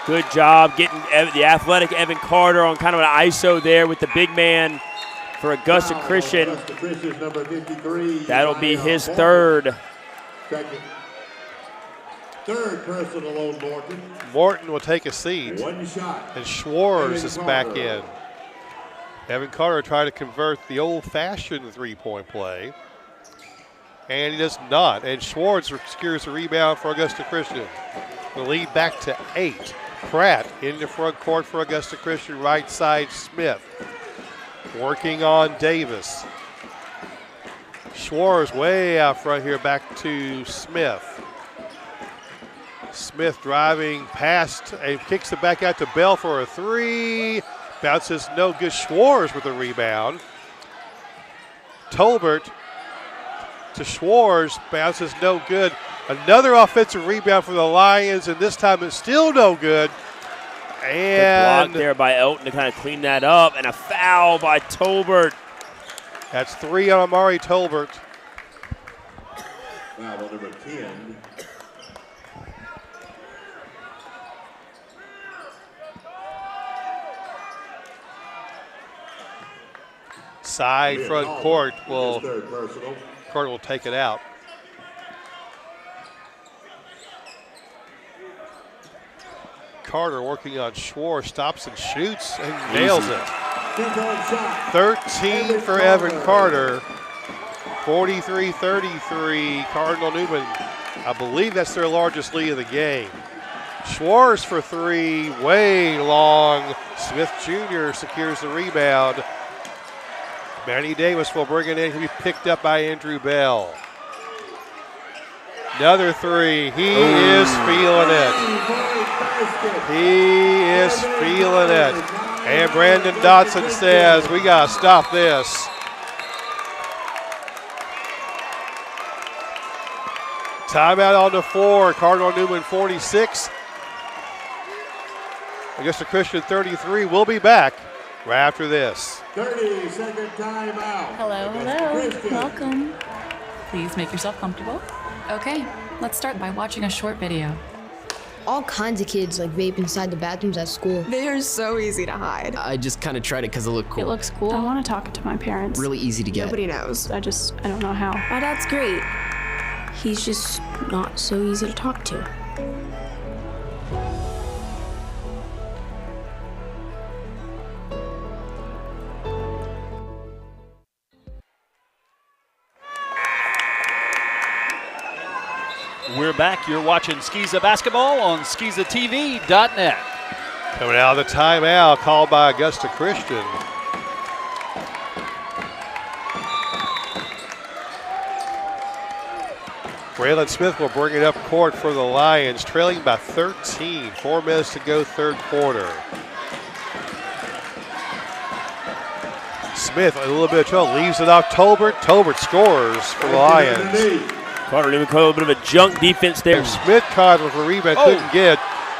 Good job getting the athletic Evan Carter on kind of an ISO there with the big man for Augusta Christian. Augusta Christian's number 53. That'll be his third. Second. Third personal on Morton. Morton will take a seat. One shot. And Schwartz Evan is back Carter. in. Evan Carter tried to convert the old-fashioned three-point play. And he does not. And Schwartz secures the rebound for Augusta Christian. The lead back to 8. Pratt in the front court for Augusta Christian. Right side, Smith. Working on Davis. Schwartz way out front here, back to Smith. Smith driving past and kicks it back out to Bell for a three. Bounces no good. Schwartz with a rebound. Tolbert to Schwartz, bounces no good. Another offensive rebound for the Lions, and this time it's still no good. And good block there by Elton to kind of clean that up, and a foul by Tolbert. That's 3 on Amari Tolbert. Foul on number 10. Side front court will Third personal. Carter will take it out. Carter working on Schwartz, stops and shoots and nails it. 13 for Evan Carter. 43-33, Cardinal Newman. I believe that's their largest lead of the game. Schwartz for three, way long. Smith Jr. secures the rebound. Manny Davis will bring it in. He'll be picked up by Andrew Bell. Another three. He is feeling it. He is feeling it. And Brandon Dotson says, we got to stop this. Timeout on the floor. Cardinal Newman 46. Augusta Christian 33. We'll be back right after this. 30-second timeout. Hello, hello. Welcome. Please make yourself comfortable. Okay, let's start by watching a short video. All kinds of kids like vape inside the bathrooms at school. They are so easy to hide. I just kind of tried it because it looked cool. It looks cool. I want to talk to my parents. Really easy to get. Nobody knows. I don't know how. My dad's great. He's just not so easy to talk to. We're back. You're watching Skeeza Basketball on SkeezaTV.net. Coming out of the timeout called by Augusta Christian. Braylon Smith will bring it up court for the Lions, trailing by 13. 4 minutes to go, third quarter. Smith, a little bit of trouble, leaves it off Tolbert. Tolbert scores for the Lions. Carter Newman called a little bit of junk defense there. Smith caught with a rebound, couldn't get.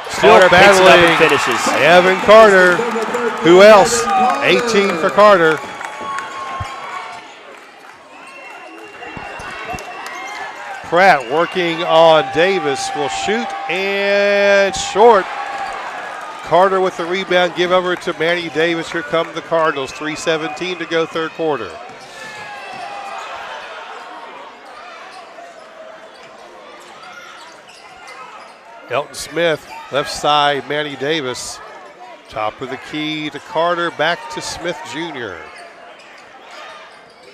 Still Carter picks it up battling. and finishes. Evan Carter. Who else? 18 for Carter. Pratt working on Davis, will shoot and short. Carter with the rebound, give over to Manny Davis. Here come the Cardinals, 3:17 to go, third quarter. Elton Smith, left side, Manny Davis. Top of the key to Carter, back to Smith Jr.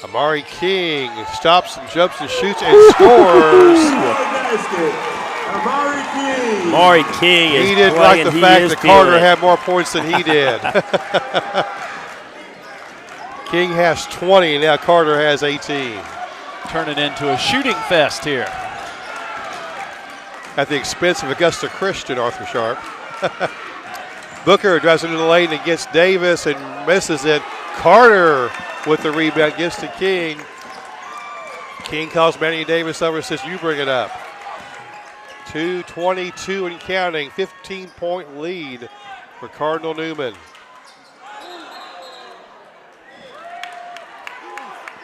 Amari King stops and jumps and shoots and scores. Amari King is He didn't like the fact that Carter had more points than he did. King has 20, now Carter has 18. Turning into a shooting fest here. At the expense of Augusta Christian, Arthur Sharp. Booker drives into the lane and gets Davis and misses it. Carter with the rebound gets to King. King calls Manny Davis over and says, you bring it up. 2:22 and counting, 15-point lead for Cardinal Newman.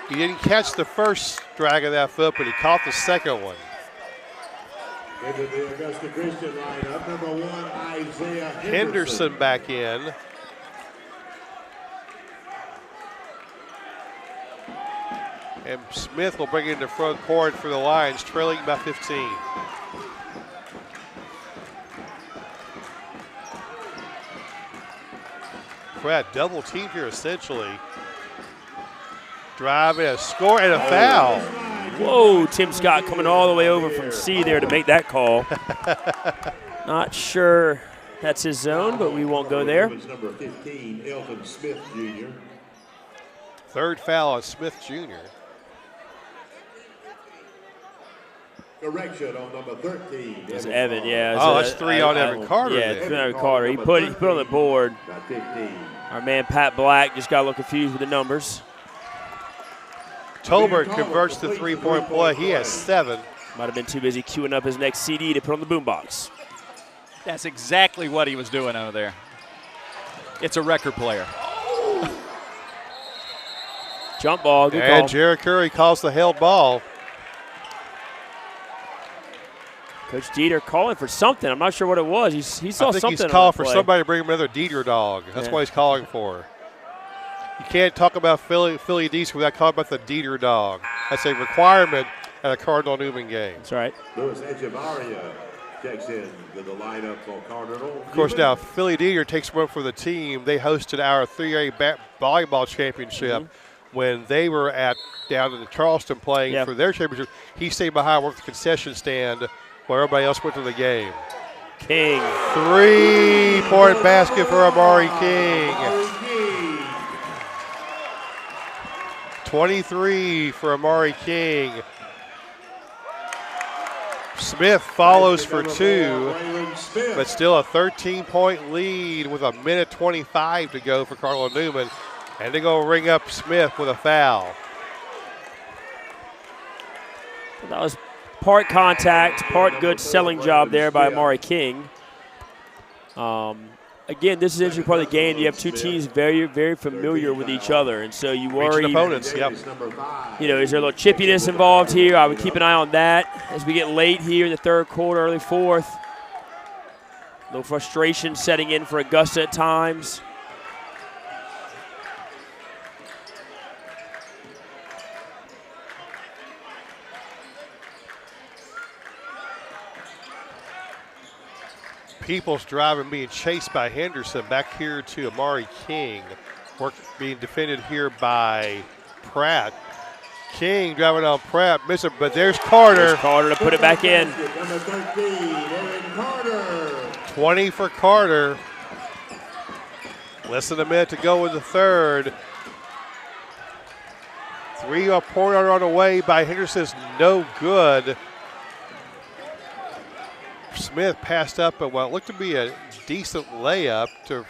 He didn't catch the first drag of that foot, but he caught the second one. Into the Augusta Christian lineup, number 1, Isaiah Henderson back in. And Smith will bring it into front court for the Lions, trailing by 15. Pratt double teamed here essentially. Drive and a score and a foul. Whoa, Tim Scott coming all the way over from C there to make that call. Not sure that's his zone, but we won't go there. Number 15, Elton Smith Jr. Third foul on Smith Jr. Correction on number 13. It's Evan, yeah. Oh, that's 3 on Evan Carter. Yeah, then. 3 on Evan Carter. He put on the board. Our man Pat Black just got a little confused with the numbers. Tolbert converts the three-point play. He has 7. Might have been too busy queuing up his next CD to put on the boombox. That's exactly what he was doing over there. It's a record player. Jump ball, good and call. Jared Curry calls the held ball. Coach Dieter calling for something. I'm not sure what it was. He saw I think something. he's calling for play. somebody to bring him another Dieter dog. That's what he's calling for. You can't talk about Philly D's without talking about the Dieter dog. That's a requirement at a Cardinal Newman game. That's right. Louis Echevarria checks in to the lineup for Cardinal. Of course, now Philly Dieter takes one for the team. They hosted our 3A volleyball championship when they were down in Charleston playing for their championship. He stayed behind, worked the concession stand while everybody else went to the game. King. 3-point basket for Amari King. 23 for Amari King. Smith follows for 2, but still a 13-point lead with a minute 25 to go for Cardinal Newman. And they're going to ring up Smith with a foul. That was part contact, part good selling job there by Amari King. Again, this is an interesting part of the game. You have two teams very, very familiar with each other, and so you worry. Opponents, yep. You know, is there a little chippiness involved here? I would keep an eye on that as we get late here in the third quarter, early fourth. A little frustration setting in for Augusta at times. Peoples driving, being chased by Henderson. Back here to Amari King. Being defended here by Pratt. King driving on Pratt, missing, but there's Carter. There's Carter to put it back in. Number 13, Aaron Carter. 20 for Carter. Less than a minute to go in the third. 3-point on the way by Henderson's no good. Smith passed up at what looked to be a decent layup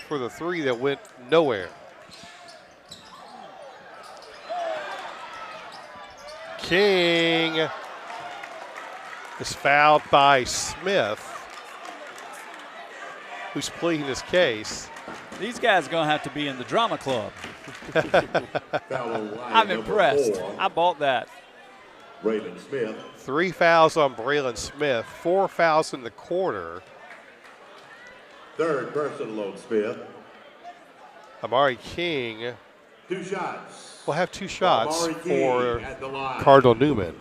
for the 3 that went nowhere. King is fouled by Smith, who's pleading his case. These guys are going to have to be in the drama club. I'm impressed. 4. I bought that. Braylon Smith. 3 fouls on Braylon Smith, 4 fouls in the quarter. Third personal on Smith. Amari King 2 shots. will have 2 shots Amari for King at the line. Cardinal Newman.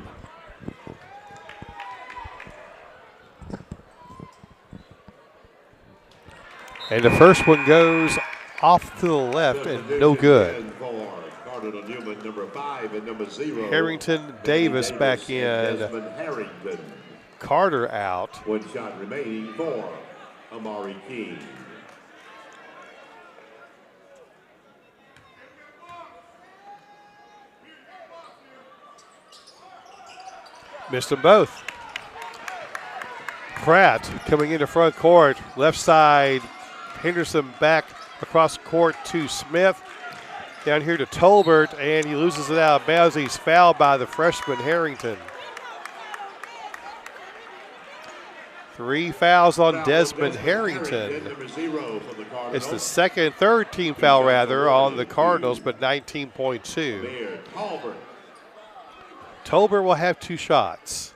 And the first one goes off to the left and no good. Cardinal Newman, number 5 and number 0. Harrington Davis back in. Desmond Harrington. Carter out. 1 shot remaining for Amari King. Missed them both. Pratt coming into front court. Left side, Henderson back across the court to Smith. Down here to Tolbert, and he loses it out of bounds. He's fouled by the freshman Harrington. 3 fouls on Desmond Harrington. It's the third team foul rather on the Cardinals, but 19.2. Tolbert will have 2 shots.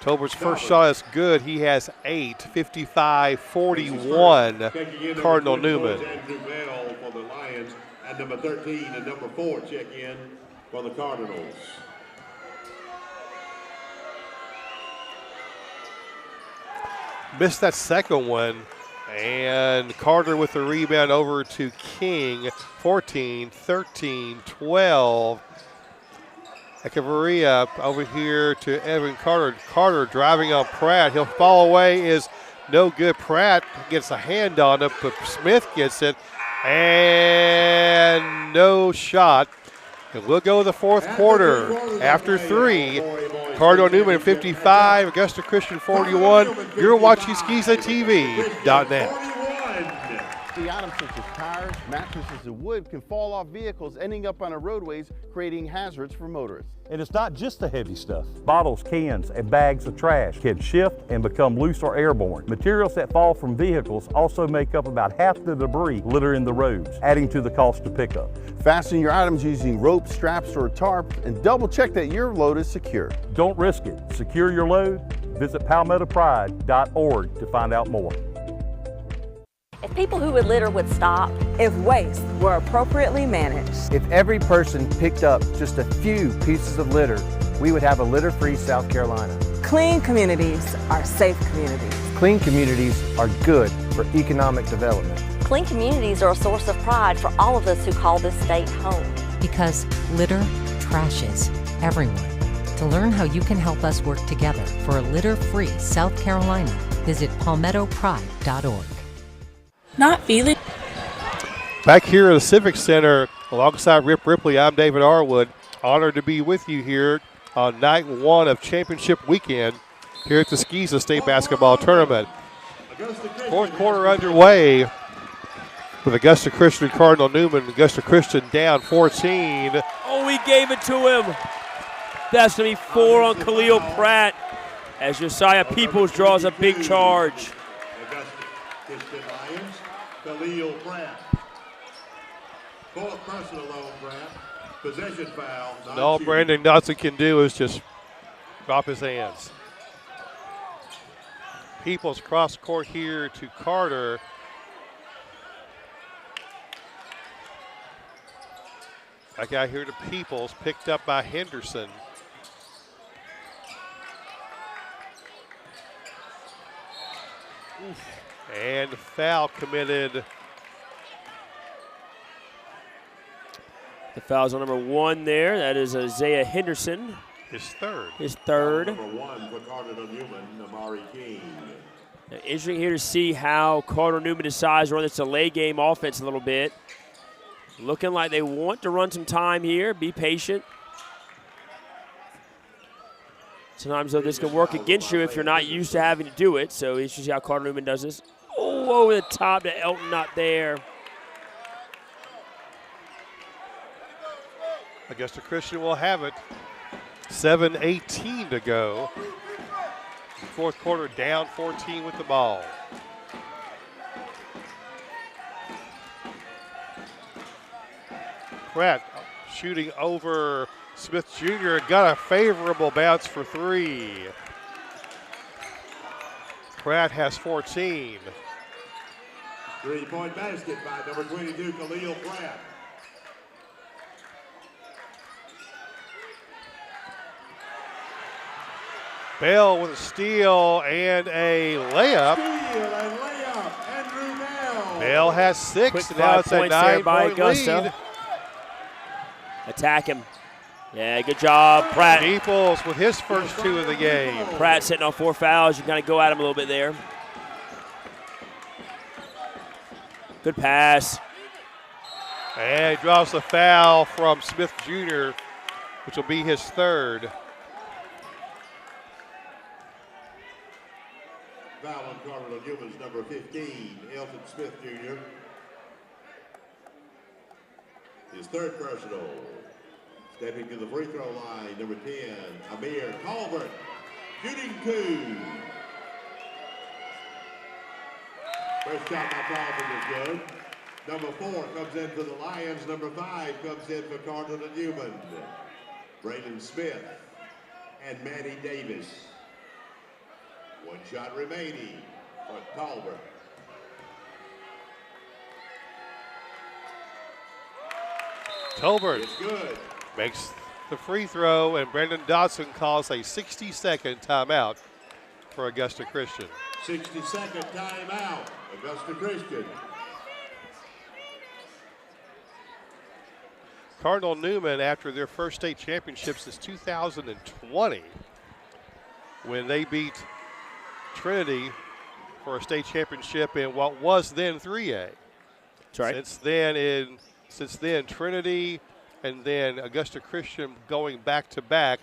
Tolbert's first shot is good. He has 8, 55-41, Cardinal Newman. Andrew Bell for the Lions, and number 13 and number 4 check in for the Cardinals. Missed that second one, and Carter with the rebound over to King. 14, 13, 12. Echevarria over here to Evan Carter. Carter driving on Pratt. He'll fall away, is no good. Pratt gets a hand on it, but Smith gets it, and no shot. And we'll go to the fourth quarter. After 3, Cardinal Newman 55, Augusta Christian 41. You're watching SkeezaTV.net. The items such as tires, mattresses, and wood can fall off vehicles, ending up on our roadways, creating hazards for motorists. And it's not just the heavy stuff. Bottles, cans, and bags of trash can shift and become loose or airborne. Materials that fall from vehicles also make up about half the debris littering the roads, adding to the cost of pickup. Fasten your items using rope, straps, or a tarp, and double check that your load is secure. Don't risk it. Secure your load. Visit palmettopride.org to find out more. If people who would litter would stop. If waste were appropriately managed. If every person picked up just a few pieces of litter, we would have a litter-free South Carolina. Clean communities are safe communities. Clean communities are good for economic development. Clean communities are a source of pride for all of us who call this state home. Because litter trashes everyone. To learn how you can help us work together for a litter-free South Carolina, visit palmettopride.org. Not feeling. Back here at the Civic Center, alongside Rip Ripley, I'm David Arwood. Honored to be with you here on night 1 of championship weekend here at the Skeeza State Basketball Tournament. Fourth quarter underway with Augusta Christian and Cardinal Newman. Augusta Christian down 14. Oh, he gave it to him. That's going to be 4 on Khalil Pratt as Josiah Peoples draws a big charge. Khalil Pratt. 4th personal on Pratt. Possession foul. And all Brandon Dodson can do is just drop his hands. Peoples cross court here to Carter. That guy here to Peoples, picked up by Henderson. Oof. And foul committed. The foul's on number 1 there. That is Isaiah Henderson. His third. His third. Number 1 for Cardinal Newman, Amari King. Now, interesting here to see how Cardinal Newman decides to run this delay game offense a little bit. Looking like they want to run some time here. Be patient. Sometimes, though, this can work against you if you're not used to having to do it. So it's just how Cardinal Newman does this. Oh, over the top to Elton, not there. Augusta Christian will have it. 7:18 to go. Fourth quarter down 14 with the ball. Pratt shooting over Smith Jr. Got a favorable bounce for 3. Pratt has 14. 3-point basket by number 22, Khalil Pratt. Bell with a steal and a layup. Andrew Bell. Bell has 6. Quick Now 5 it's a points there by 9-point Augusta. lead. Attack him. Yeah, good job, Pratt. Peoples with his first 2 of the game. Pratt sitting on 4 fouls. You kind of go at him a little bit there. Good pass. And he draws the foul from Smith Jr., which will be his 3rd. Foul on Cardinal Newman's number 15, Elton Smith Jr. His 3rd personal. Stepping to the free throw line, number 10, Amir Colbert. Shooting 2. First shot by Colbert is good. Number 4 comes in for the Lions. Number 5 comes in for Cardinal Newman. Braden Smith. and Maddie Davis. 1 shot remaining for Tolbert. Tolbert It's good. makes the free throw, and Brandon Dodson calls a 60-second timeout for Augusta Christian. 60-second timeout, Augusta Christian. Cardinal Newman, after their first state championship since 2020, when they beat Trinity for a state championship in what was then 3A. That's right. Since then, Trinity and then Augusta Christian going back to back,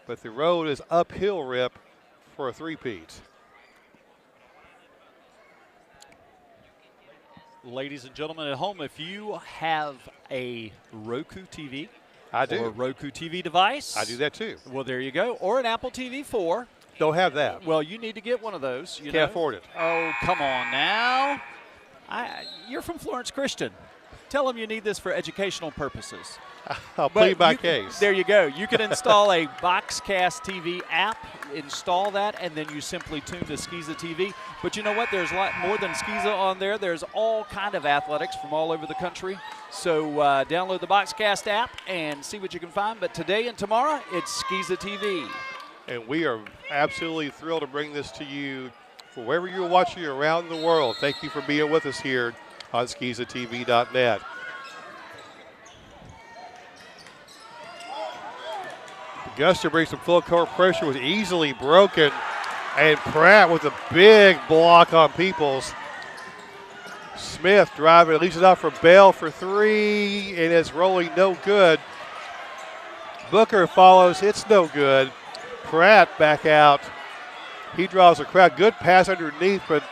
but the road is uphill, Rip, for a three-peat. Ladies and gentlemen at home, if you have a Roku TV, I do. Or a Roku TV device. I do that too. Well, there you go. Or an Apple TV 4. Don't have that. Well, you need to get one of those. You Can't know? afford it. Oh, come on now. You're from Florence Christian. Tell them you need this for educational purposes. I'll plead my case. There you go. You can install a Boxcast TV app, install that, and then you simply tune to Skiza TV. But you know what? There's a lot more than Skiza on there. There's all kind of athletics from all over the country. So download the Boxcast app and see what you can find. But today and tomorrow, it's Skiza TV. And we are absolutely thrilled to bring this to you for wherever you're watching around the world. Thank you for being with us here on SkizaTV.net. Augusta brings some full court pressure, was easily broken, and Pratt with a big block on Peoples. Smith driving, leaves it out for Bell for three, and it's rolling no good. Booker follows, it's no good. Pratt back out. He draws a crowd. Good pass underneath, but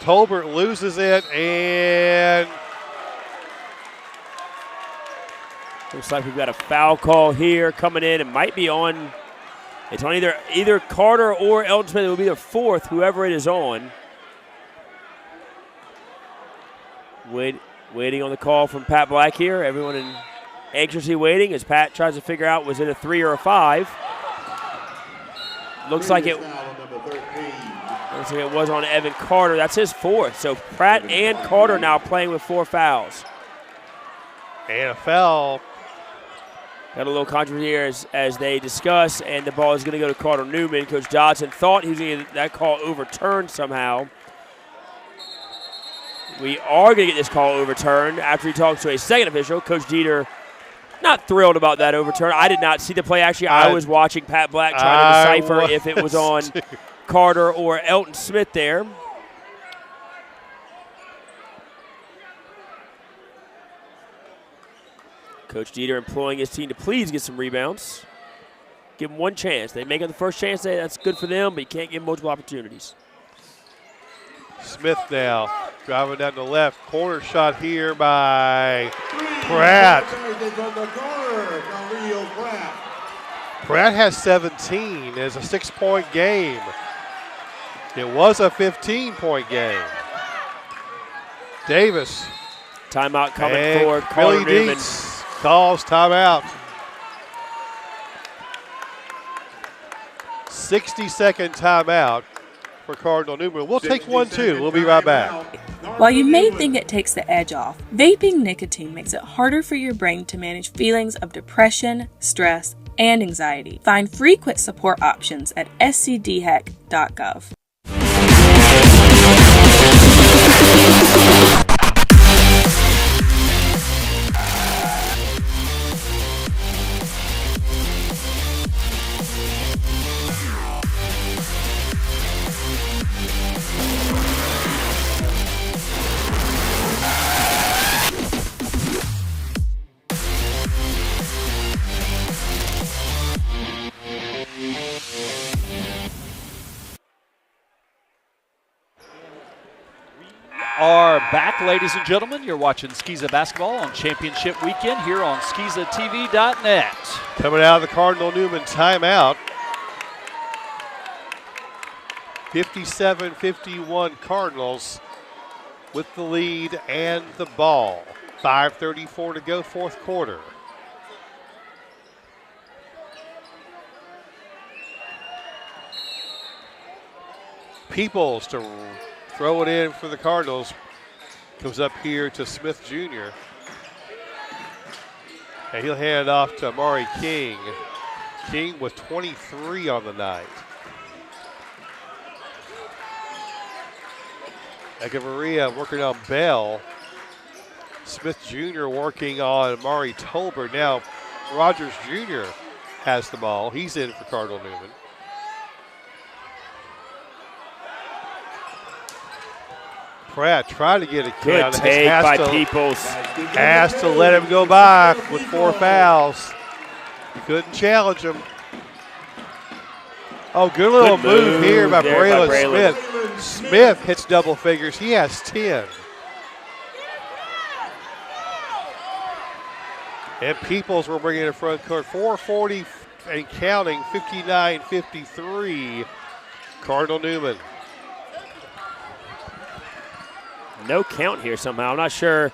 Tolbert loses it, and looks like we've got a foul call here coming in. It might be on. It's on either Carter or Elton Smith. It will be the fourth, whoever it is on. Waiting on the call from Pat Black here. Everyone anxiously waiting as Pat tries to figure out was it a 3 or a 5. Looks like it was on Evan Carter. That's his fourth. So Pratt and Carter now playing with 4 fouls. And a foul. Got a little controversy here as they discuss, and the ball is going to go to Cardinal Newman. Coach Dodson thought he was going to get that call overturned somehow. We are going to get this call overturned after he talks to a second official. Coach Dieter not thrilled about that overturn. I did not see the play. Actually, I was watching Pat Black trying to decipher if it was on Carter or Elton Smith there. Coach Dieter employing his team to please get some rebounds. Give them one chance. They make it the first chance. That's good for them, but you can't give them multiple opportunities. Smith now driving down the left. Corner shot here by Pratt. Pratt has 17. It's a 6-point game. It was a 15-point game. Davis. Timeout coming for Carter Billy Newman. Dietz calls timeout. 60-second timeout for Cardinal Newman. We'll take one, too. We'll be right back. While you may think it takes the edge off, vaping nicotine makes it harder for your brain to manage feelings of depression, stress, and anxiety. Find frequent support options at scdhec.gov. Are back, ladies and gentlemen. You're watching Skiza basketball on championship weekend here on SkizaTV.net. Coming out of the Cardinal Newman timeout. 57-51 Cardinals with the lead and the ball. 5:34 to go, fourth quarter. Peoples to throw it in for the Cardinals. Comes up here to Smith Jr. And he'll hand it off to Amari King. King with 23 on the night. Echevarria working on Bell. Smith Jr. working on Amari Tolbert. Now Rogers Jr. has the ball. He's in for Cardinal Newman. Pratt trying to get a count. Good take by Peoples. Has to let him go by with 4 fouls. He couldn't challenge him. Oh, good little move here by Braylon Smith. Smith hits double figures. He has 10. And Peoples will bring in the front court. 4:40 and counting, 59-53. Cardinal Newman. No count here somehow. I'm not sure.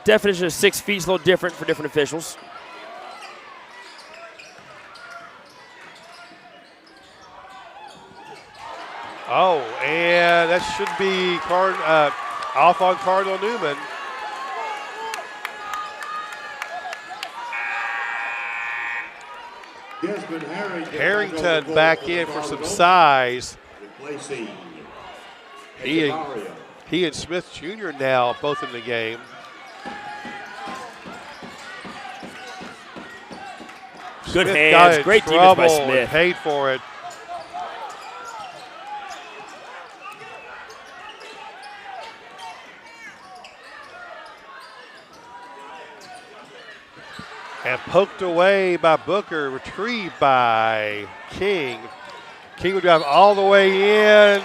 Definition of 6 feet is a little different for different officials. Oh, and that should be off on Cardinal Newman. Harrington back in for some size. He and Smith Jr. now both in the game. Good Smith hands, great defense by Smith. Paid for it. And poked away by Booker, retrieved by King. King would drive all the way in,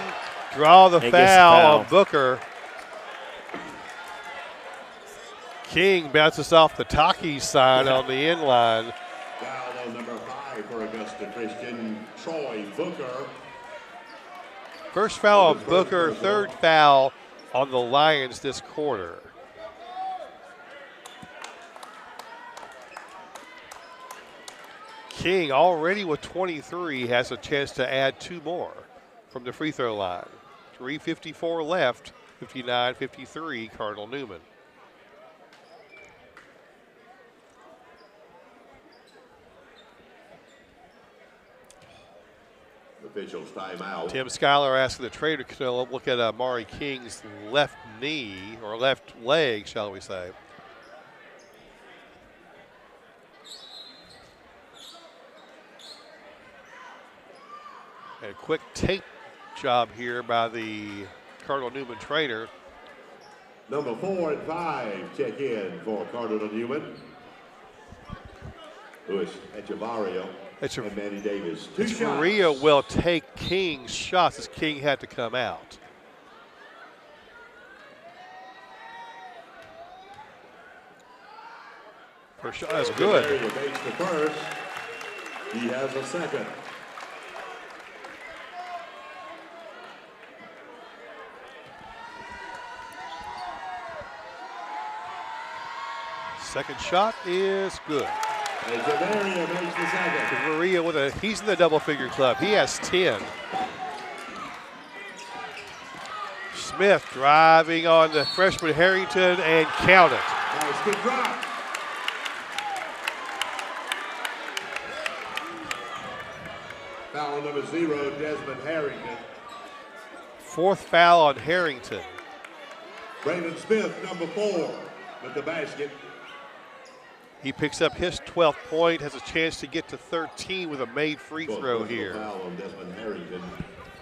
draw the foul on Booker. King bounces off the Taki sign on the end line. Foul on number 5 for Augusta Christian, Troy Booker. First foul on Booker, third foul on the Lions this quarter. King already with 23 has a chance to add 2 more from the free throw line. 3:54 left, 59-53, Cardinal Newman. Officials timeout. Tim Schuyler asking the trader to look at Amari King's left knee, or left leg, shall we say. A quick tape job here by the Cardinal Newman trainer. Number 4 and 5 check in for Cardinal Newman. Lewis Echevarria and Manny Davis. 2 shots. Maria will take King's shots as King had to come out. First shot is good. Makes the first. He has a second. Second shot is good. Echevarria makes the second. Maria he's in the double figure club. He has 10. Smith driving on the freshman Harrington and count it. Nice good drop. Foul number 0, Desmond Harrington. Fourth foul on Harrington. Brandon Smith, number 4, with the basket. He picks up his 12th point, has a chance to get to 13 with a made free throw here. Foul on Desmond Harrington.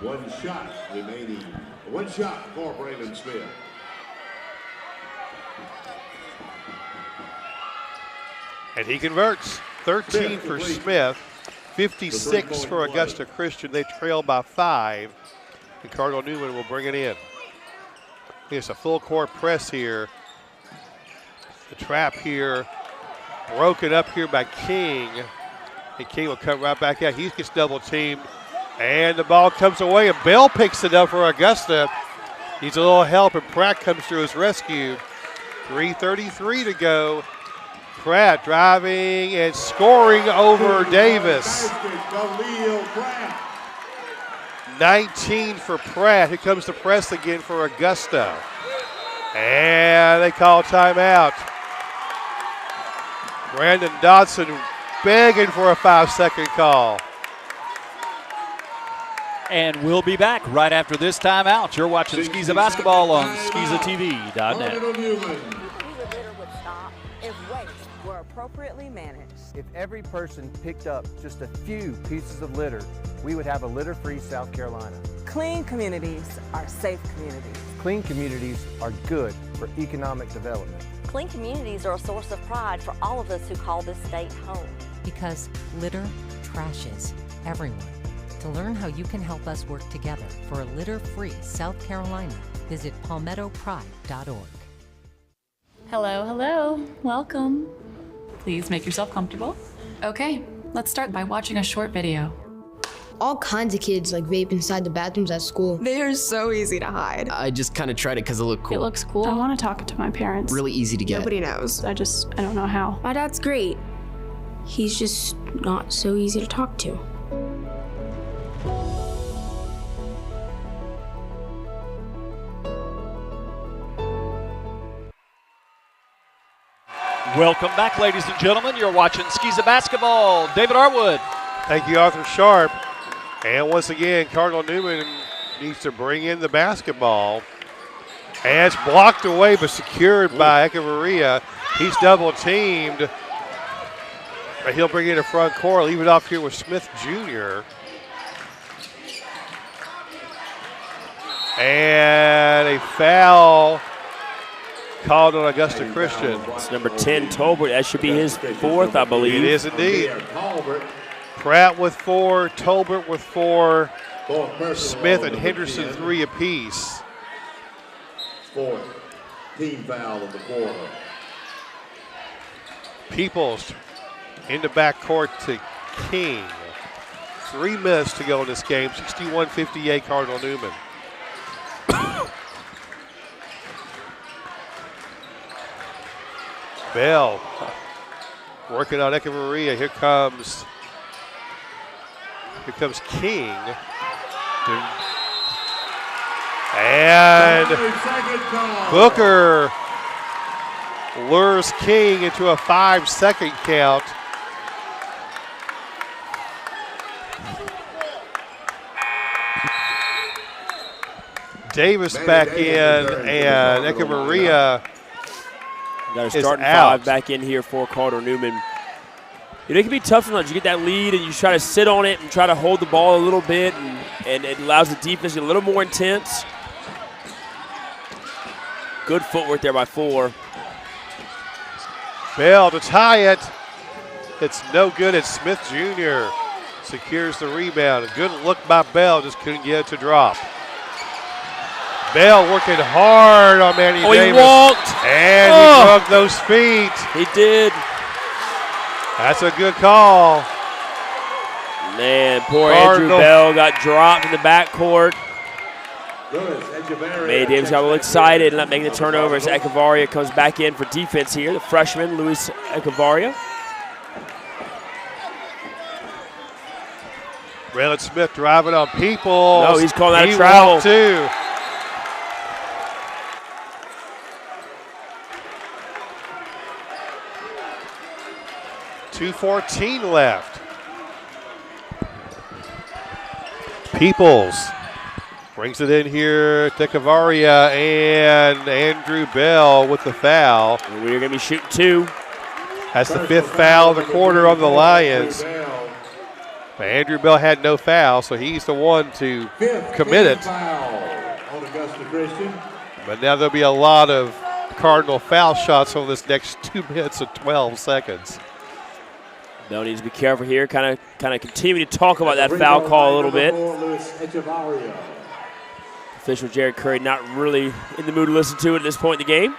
1 shot remaining. 1 shot for Brandon Smith. And he converts. 13 for Smith, 56 for Augusta Christian. They trail by 5, and Cardinal Newman will bring it in. It's a full court press here. The trap here. Broken up here by King. And King will come right back out. He gets double teamed. And the ball comes away, and Bell picks it up for Augusta. Needs a little help, and Pratt comes to his rescue. 3:33 to go. Pratt driving and scoring over Davis. 19 for Pratt. Here comes the press again for Augusta. And they call timeout. Brandon Dodson begging for a 5-second call. And we'll be back right after this timeout. You're watching Skeeza Basketball on SkeezaTV.net. Cardinal Newman. Litter would stop if waste were appropriately managed. If every person picked up just a few pieces of litter, we would have a litter-free South Carolina. Clean communities are safe communities. Clean communities are good for economic development. Clean communities are a source of pride for all of us who call this state home. Because litter trashes everyone. To learn how you can help us work together for a litter-free South Carolina, visit palmettopride.org. Hello, hello. Welcome. Please make yourself comfortable. Okay, let's start by watching a short video. All kinds of kids like vape inside the bathrooms at school. They are so easy to hide. I just kind of tried it because it looked cool. It looks cool. I want to talk to my parents. Really easy to get. Nobody knows. I don't know how. My dad's great. He's just not so easy to talk to. Welcome back, ladies and gentlemen. You're watching Skeeza Basketball. David Arwood. Thank you, Arthur Sharp. And once again, Cardinal Newman needs to bring in the basketball. And it's blocked away but secured by Echevarria. He's double teamed. But he'll bring in a front court, leave it off here with Smith Jr. And a foul called on Augusta Christian. It's number 10, Tolbert. That should be his fourth, I believe. It is indeed. Pratt with 4, Tolbert with 4, Smith and Henderson 3 apiece. Fourth team foul of the quarter. Peoples in the backcourt to King. 3 minutes to go in this game. 61-58 Cardinal Newman. Bell working on Echevarria. Here comes King. And Booker lures King into a 5-second count. Davis back in, and Echevarria Got a starting 5 back in here for Cardinal Newman. You know, it can be tough sometimes. You get that lead and you try to sit on it and try to hold the ball a little bit, and it allows the defense to get a little more intense. Good footwork there by 4. Bell to tie it. It's no good. It's Smith Jr. secures the rebound. A good look by Bell, just couldn't get it to drop. Bell working hard on Manny Davis. He walked. And he broke those feet. He did. That's a good call. Man, poor Andrew Bell got dropped in the backcourt. Manny Davis got a little excited and not making the turnover as Echevarria comes back in for defense here. The freshman, Luis Echevarria. Braylon Smith driving on people. No, he's calling that a travel. Too. .2:14 left. Peoples brings it in here to Echevarria, and Andrew Bell with the foul. And we're going to be shooting 2. That's the 5th foul of the quarter on the Lions. But Andrew Bell had no foul, so he's the one to commit it. But now there'll be a lot of Cardinal foul shots over this next 2 minutes and 12 seconds. Bell needs to be careful here. Kind of continue to talk about that foul call a little bit. Official Jared Curry not really in the mood to listen to it at this point in the game.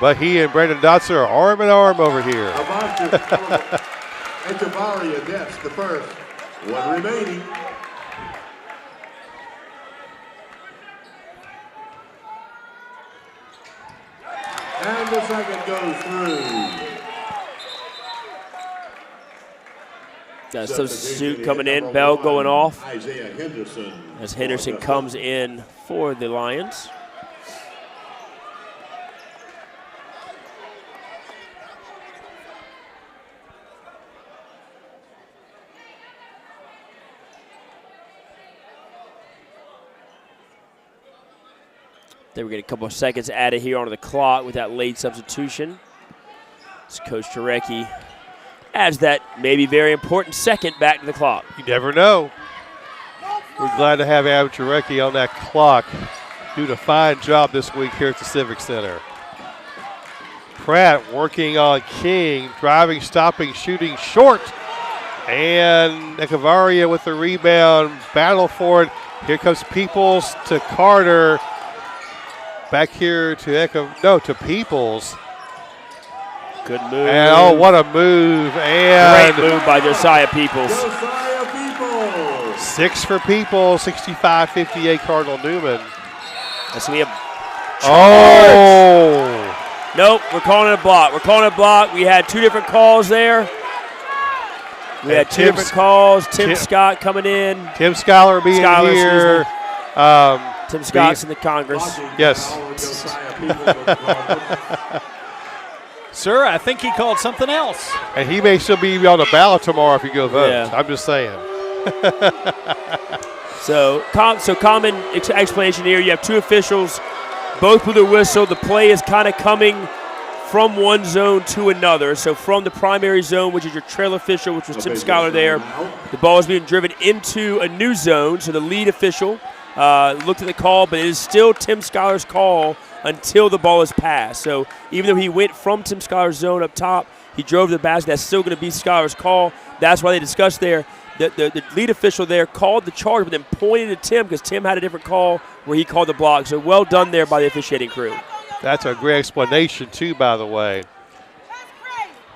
But he and Brandon Dotson are arm in arm over here. Echevarria gets the first. 1 remaining. And the second goes through. Got a substitute coming in. Bell going off Isaiah Henderson. as Henderson comes in for the Lions. They were getting a couple of seconds added here onto the clock with that late substitution. As Coach Jarecki adds that maybe very important second back to the clock. You never know. We're glad to have Adam Jarecki on that clock. Doing a fine job this week here at the Civic Center. Pratt working on King, driving, stopping, shooting short. And Echevarria with the rebound, battle for it. Here comes Peoples to Carter. Back here to Peoples. Good move. And oh, what a move. And great move by Josiah Peoples. 6 for Peoples, 65-58 Cardinal Newman. That's going to be a Oh! Nope, we're calling it a block. We're calling it a block. We had 2 different calls there. We had 2 different calls. Tim Scott coming in. Tim Schuyler being here. Tim Scott's in the Congress. Yes. Sir, I think he called something else. And he may still be on the ballot tomorrow if he goes vote. Yeah. I'm just saying. So common explanation here. You have 2 officials, both blew the whistle. The play is kind of coming from one zone to another. So from the primary zone, which is your trail official, which was Tim Schuyler there, the ball is being driven into a new zone. So the lead official looked at the call, but it is still Tim Schuyler's call until the ball is passed. So even though he went from Tim Schuyler's zone up top, he drove to the basket. That's still going to be Schuyler's call. That's why they discussed there. The lead official there called the charge, but then pointed at Tim because Tim had a different call where he called the block. So well done there by the officiating crew. That's a great explanation, too, by the way.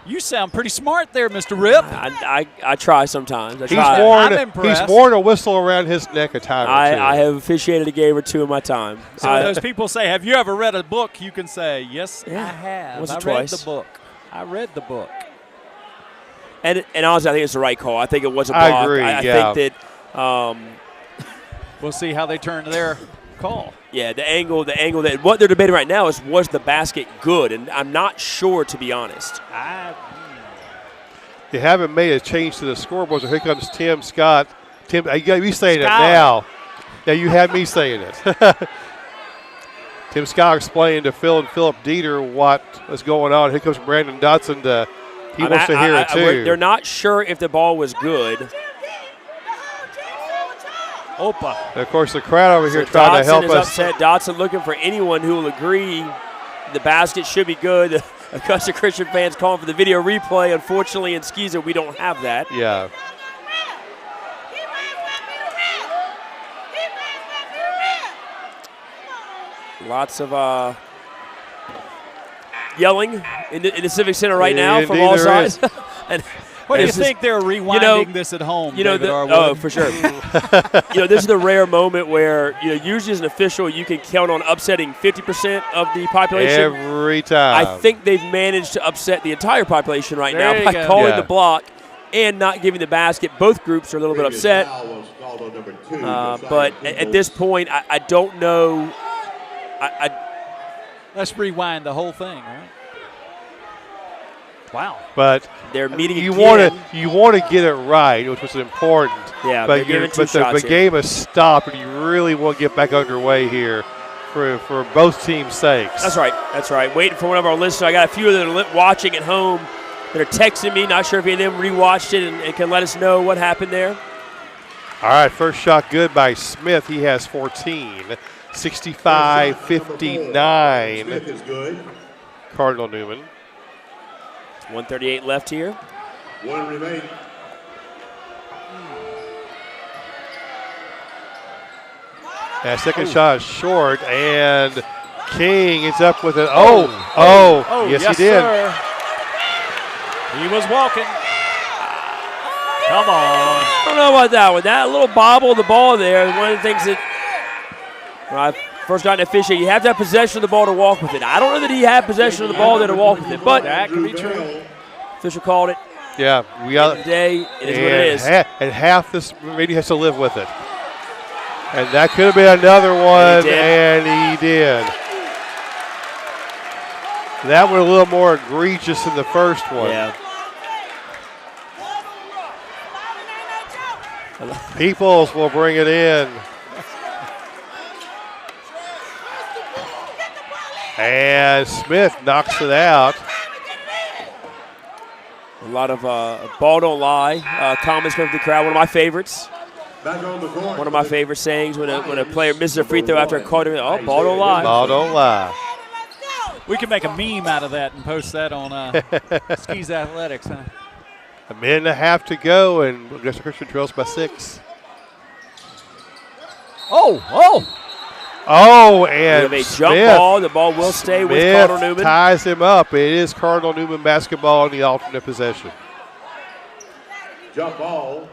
You sound pretty smart there, Mr. Rip. I try sometimes. He's worn a whistle around his neck a time or two. I have officiated a game or 2 in my time. So when those people say, have you ever read a book? You can say, yes, I have. Once or I twice. read the book. I read the book. And honestly, I think it's the right call. I think it was a block. I agree, I think that we'll see how they turn their call. Yeah, the angle that what they're debating right now is, was the basket good? And I'm not sure, to be honest. They haven't made a change to the scoreboard, so here comes Tim Scott. Tim, you got me saying it now. Yeah, you had me saying it. Tim Scott explaining to Phil and Philip Dieter what is going on. Here comes Brandon Dotson. He wants to hear it, too. They're not sure if the ball was good. Opa. And of course, the crowd over here So trying to Dotson help is us. upset. Dotson looking for anyone who will agree the basket should be good. Augusta Christian fans calling for the video replay. Unfortunately, in Skeezer, we don't have that. Yeah. Lots of yelling in the Civic Center right now from all sides. And what do you think they're rewinding this at home? Oh, for sure. This is the rare moment where usually as an official you can count on upsetting 50% of the population. Every time. I think they've managed to upset the entire population right There now you by go. calling the block and not giving the basket. Both groups are a little bit upset. But at this point, I don't know. Let's rewind the whole thing, right? Wow. But they're meeting you again. want to get it right, which was important. Yeah, but the game has stopped, and you really want to get back underway here for both teams' sakes. That's right. That's right. Waiting for one of our listeners. I got a few that are watching at home that are texting me. Not sure if any of them rewatched it and can let us know what happened there. All right, first shot good by Smith. He has 14. 65-59. Smith is good. Cardinal Newman. 1:38 left here. 1 remaining. That second shot is short, and King is up with it. Yes, he did. Sir. He was walking. Come on. I don't know about that one. That little bobble of the ball there is one of the things that when I first got in officiating, you have to have possession of the ball to walk with it. I don't know that he had possession of the ball there to walk with it, but that could be true. Official called it. Yeah, we got today. It is what it is. And half this radio has to live with it. And that could have been another one, and he did. That was a little more egregious than the first one. Yeah. Peoples will bring it in. And Smith knocks it out. A lot of ball don't lie comments from the crowd. One of my favorites. One of my favorite sayings when a player misses a free throw after a call. Oh, ball don't lie. Ball don't lie. We can make a meme out of that and post that on Skis Athletics, huh? A minute and a half to go, and Augusta Christian trails by 6. Oh, and we have a jump ball. The ball will stay with Cardinal Newman. Ties him up. It is Cardinal Newman basketball in the alternate possession. Jump ball.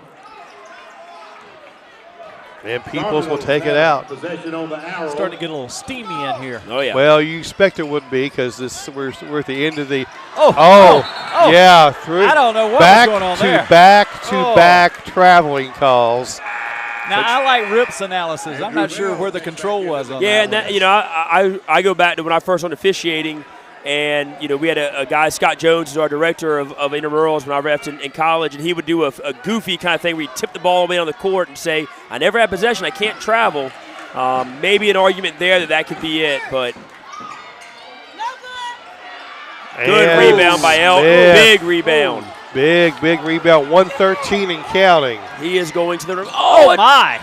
And Peoples will take it out. Possession on the arrow. Starting to get a little steamy in here. Oh, yeah. Well, you expect it would be because we're at the end of the. Yeah. Through I don't know what was going on there. Back traveling calls. Now, I like Rip's analysis. I'm not sure where the control was on that. Yeah, and that, I go back to when I first started officiating, and we had a guy, Scott Jones, who's our director of intramurals when I refed in college, and he would do a goofy kind of thing where he'd tip the ball away on the court and say, I never had possession, I can't travel. Maybe an argument there that could be it, but good rebound by Elton. Big rebound. Big rebound. 113 and counting. He is going to the rim. Oh my.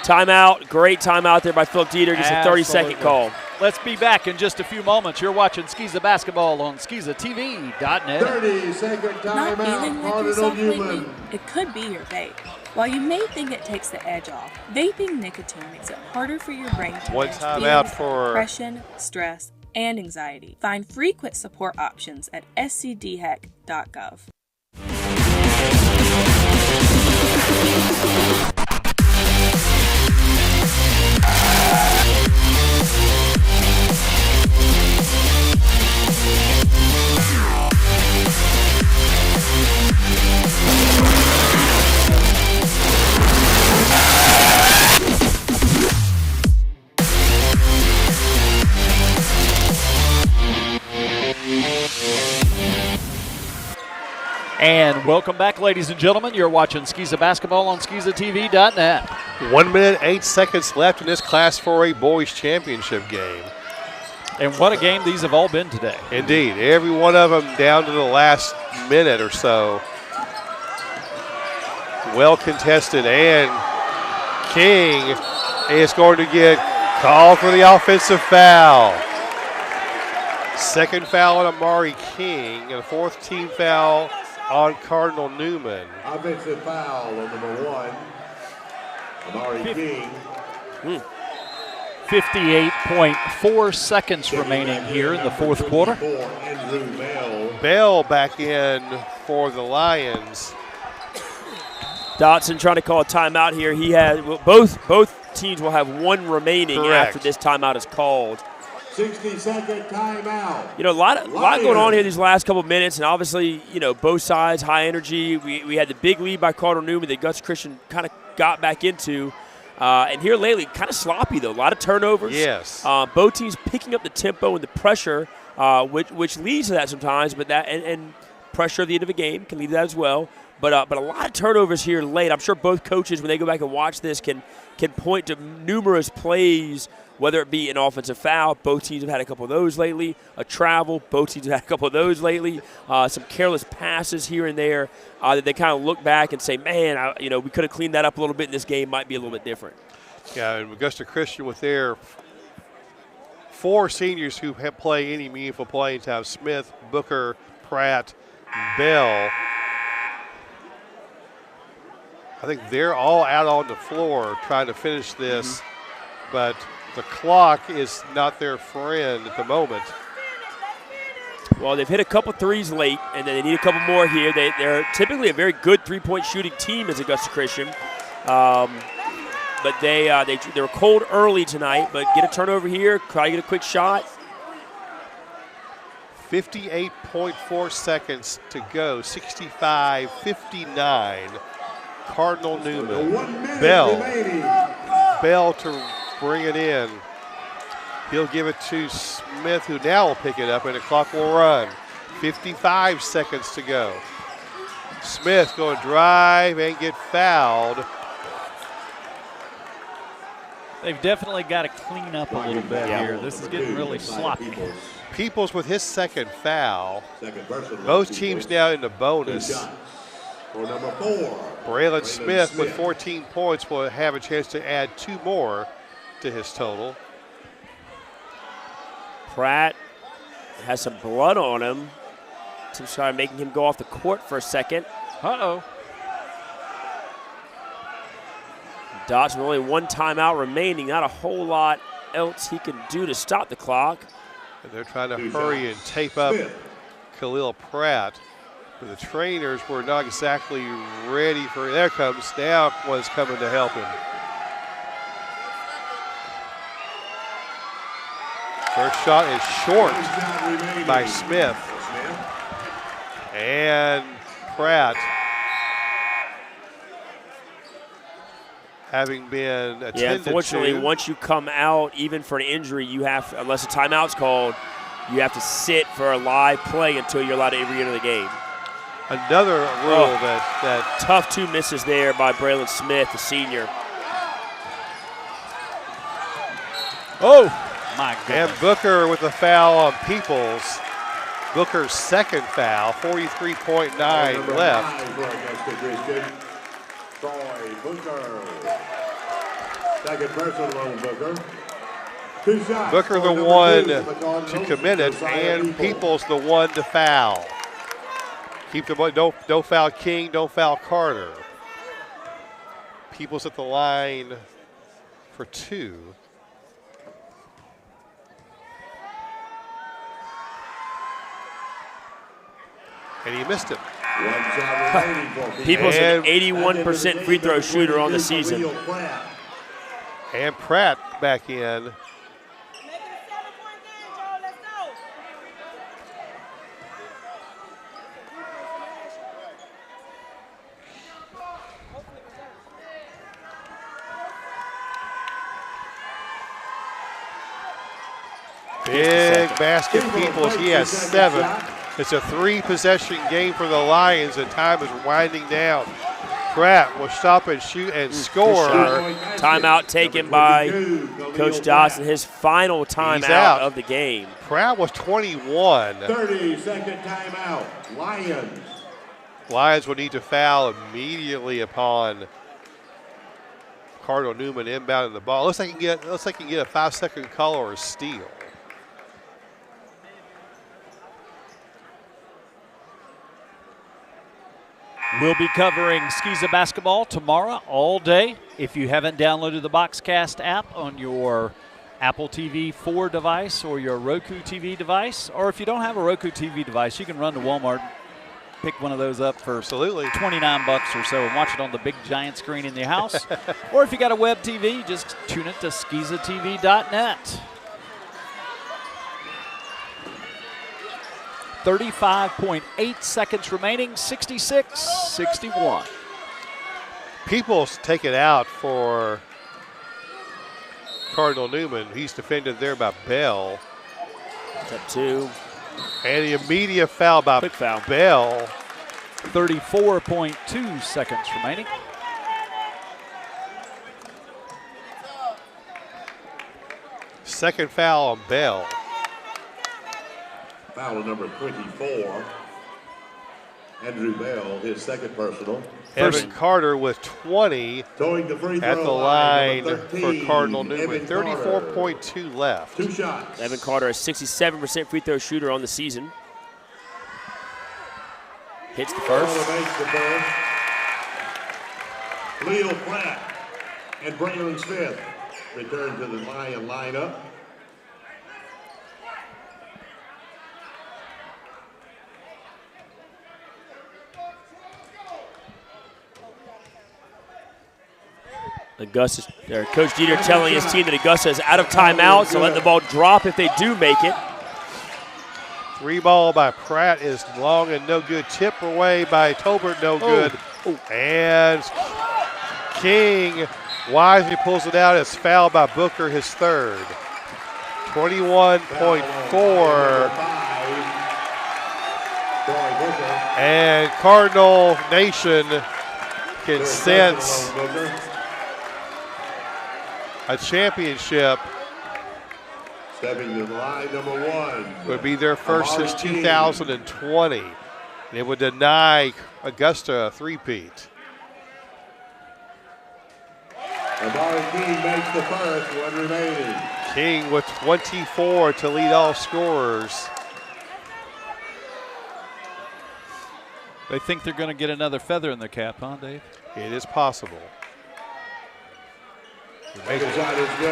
Timeout. Great timeout there by Philip Dieter. Just a 30-second call. Let's be back in just a few moments. You're watching Skiza Basketball on SkizaTV.net. 30-second timeout. Not feeling like Cardinal yourself Newman. lately? It could be your vape. While you may think it takes the edge off, vaping nicotine makes it harder for your brain to One manage timeout feelings for of depression, stress, and anxiety. Find frequent support options at scdhec.gov. And welcome back, ladies and gentlemen. You're watching Skiza Basketball on SkizaTV.net. 1 minute, 8 seconds left in this Class 4A Boys Championship game. And what a game these have all been today. Indeed. Every one of them down to the last minute or so. Well contested, and King is going to get called for the offensive foul. Second foul on Amari King, and a fourth team foul on Cardinal Newman. Offensive foul on number 1, Amari King. 58.4 seconds remaining here in the fourth quarter. Bell back in for the Lions. Dotson trying to call a timeout here. He has both teams will have one remaining after this timeout is called. 60-second timeout. A lot going on here these last couple of minutes, and obviously, both sides, high energy. We had the big lead by Cardinal Newman that Augusta Christian kind of got back into. And here lately, kind of sloppy, though. A lot of turnovers. Yes. Both teams picking up the tempo and the pressure, which leads to that sometimes, but that and pressure at the end of a game can lead to that as well. But a lot of turnovers here late. I'm sure both coaches, when they go back and watch this, can point to numerous plays, whether it be an offensive foul. Both teams have had a couple of those lately. A travel. Both teams have had a couple of those lately. Some careless passes here and there that they kind of look back and say, man, we could have cleaned that up a little bit, and this game might be a little bit different. Yeah, and Augusta Christian with their 4 seniors who have played any meaningful playing time, Smith, Booker, Pratt, Bell. I think they're all out on the floor trying to finish this, but the clock is not their friend at the moment. Well, they've hit a couple threes late, and then they need a couple more here. They're typically a very good three-point shooting team as Augusta Christian. But they were cold early tonight, but get a turnover here, try to get a quick shot. 58.4 seconds to go. 65-59. Cardinal Newman. Bell to bring it in. He'll give it to Smith, who now will pick it up, and the clock will run. 55 seconds to go. Smith going to drive and get fouled. They've definitely got to clean up a little bit here. This is getting really sloppy. Peoples with his second foul. Both teams now in the bonus. Number 4. Braylon Smith with 14 points will have a chance to add 2 more to his total. Pratt has some blood on him. To try making him go off the court for a second. Uh-oh. Dodge with only 1 timeout remaining. Not a whole lot else he can do to stop the clock. And they're trying to hurry and tape up Khalil Pratt. But the trainers were not exactly ready for it. There comes, now one's coming to help him. First shot is short by Smith. And Pratt, having been attended yeah, unfortunately, to, once you come out, even for an injury, you have, unless a timeout's called, you have to sit for a live play until you're allowed to re-enter the game. Another rule that tough 2 misses there by Braylon Smith, the senior. Oh, my goodness. And Booker with a foul on Peoples. Booker's second foul, 43.9 left. Troy Booker. Second personal on Booker. 2 shots. Booker the one to commit it, and Peoples the one to foul. Keep the don't foul King, don't foul Carter. Peoples at the line for 2. And he missed it. Peoples an 81% free throw shooter on the season. And Pratt back in. Big basket, Peoples. He has 7. It's a 3-possession game for the Lions, and time is winding down. Pratt will stop and shoot and score. Timeout taken by Coach Dawson, his final timeout of the game. Pratt was 21. 30-second timeout. Lions. Lions will need to foul immediately upon Cardinal Newman inbounding the ball. Looks like he can get a 5-second call or a steal. We'll be covering Skeeza basketball tomorrow all day. If you haven't downloaded the Boxcast app on your Apple TV 4 device or your Roku TV device, or if you don't have a Roku TV device, you can run to Walmart, pick one of those up for $29 or so and watch it on the big giant screen in your house. Or if you got a web TV, just tune it to SkeezaTV.net. 35.8 seconds remaining, 66-61. Peoples take it out for Cardinal Newman. He's defended there by Bell. Step 2. And the immediate foul by Bell. 34.2 seconds remaining. Second foul on Bell. Foul number 24. Andrew Bell, his second personal. Evan Carter with 20 at the line for Cardinal Newman. 34.2 left. 2 shots. Evan Carter, a 67% free throw shooter on the season. Hits the first. Khalil Pratt and Braylon Smith return to the Lion lineup. Augusta, Coach Dieter telling his team that Augusta is out of timeout, so let the ball drop if they do make it. Three ball by Pratt is long and no good. Tip away by Tolbert, no good. And King wisely pulls it out. It's fouled by Booker, his third. 21.4. And Cardinal Nation can sense a championship. Stepping to the line, number 1. Would be their first since 2020. It would deny Augusta a three-peat. Amari King makes the first, one remaining. King with 24 to lead all scorers. They think they're going to get another feather in their cap, huh, Dave? It is possible.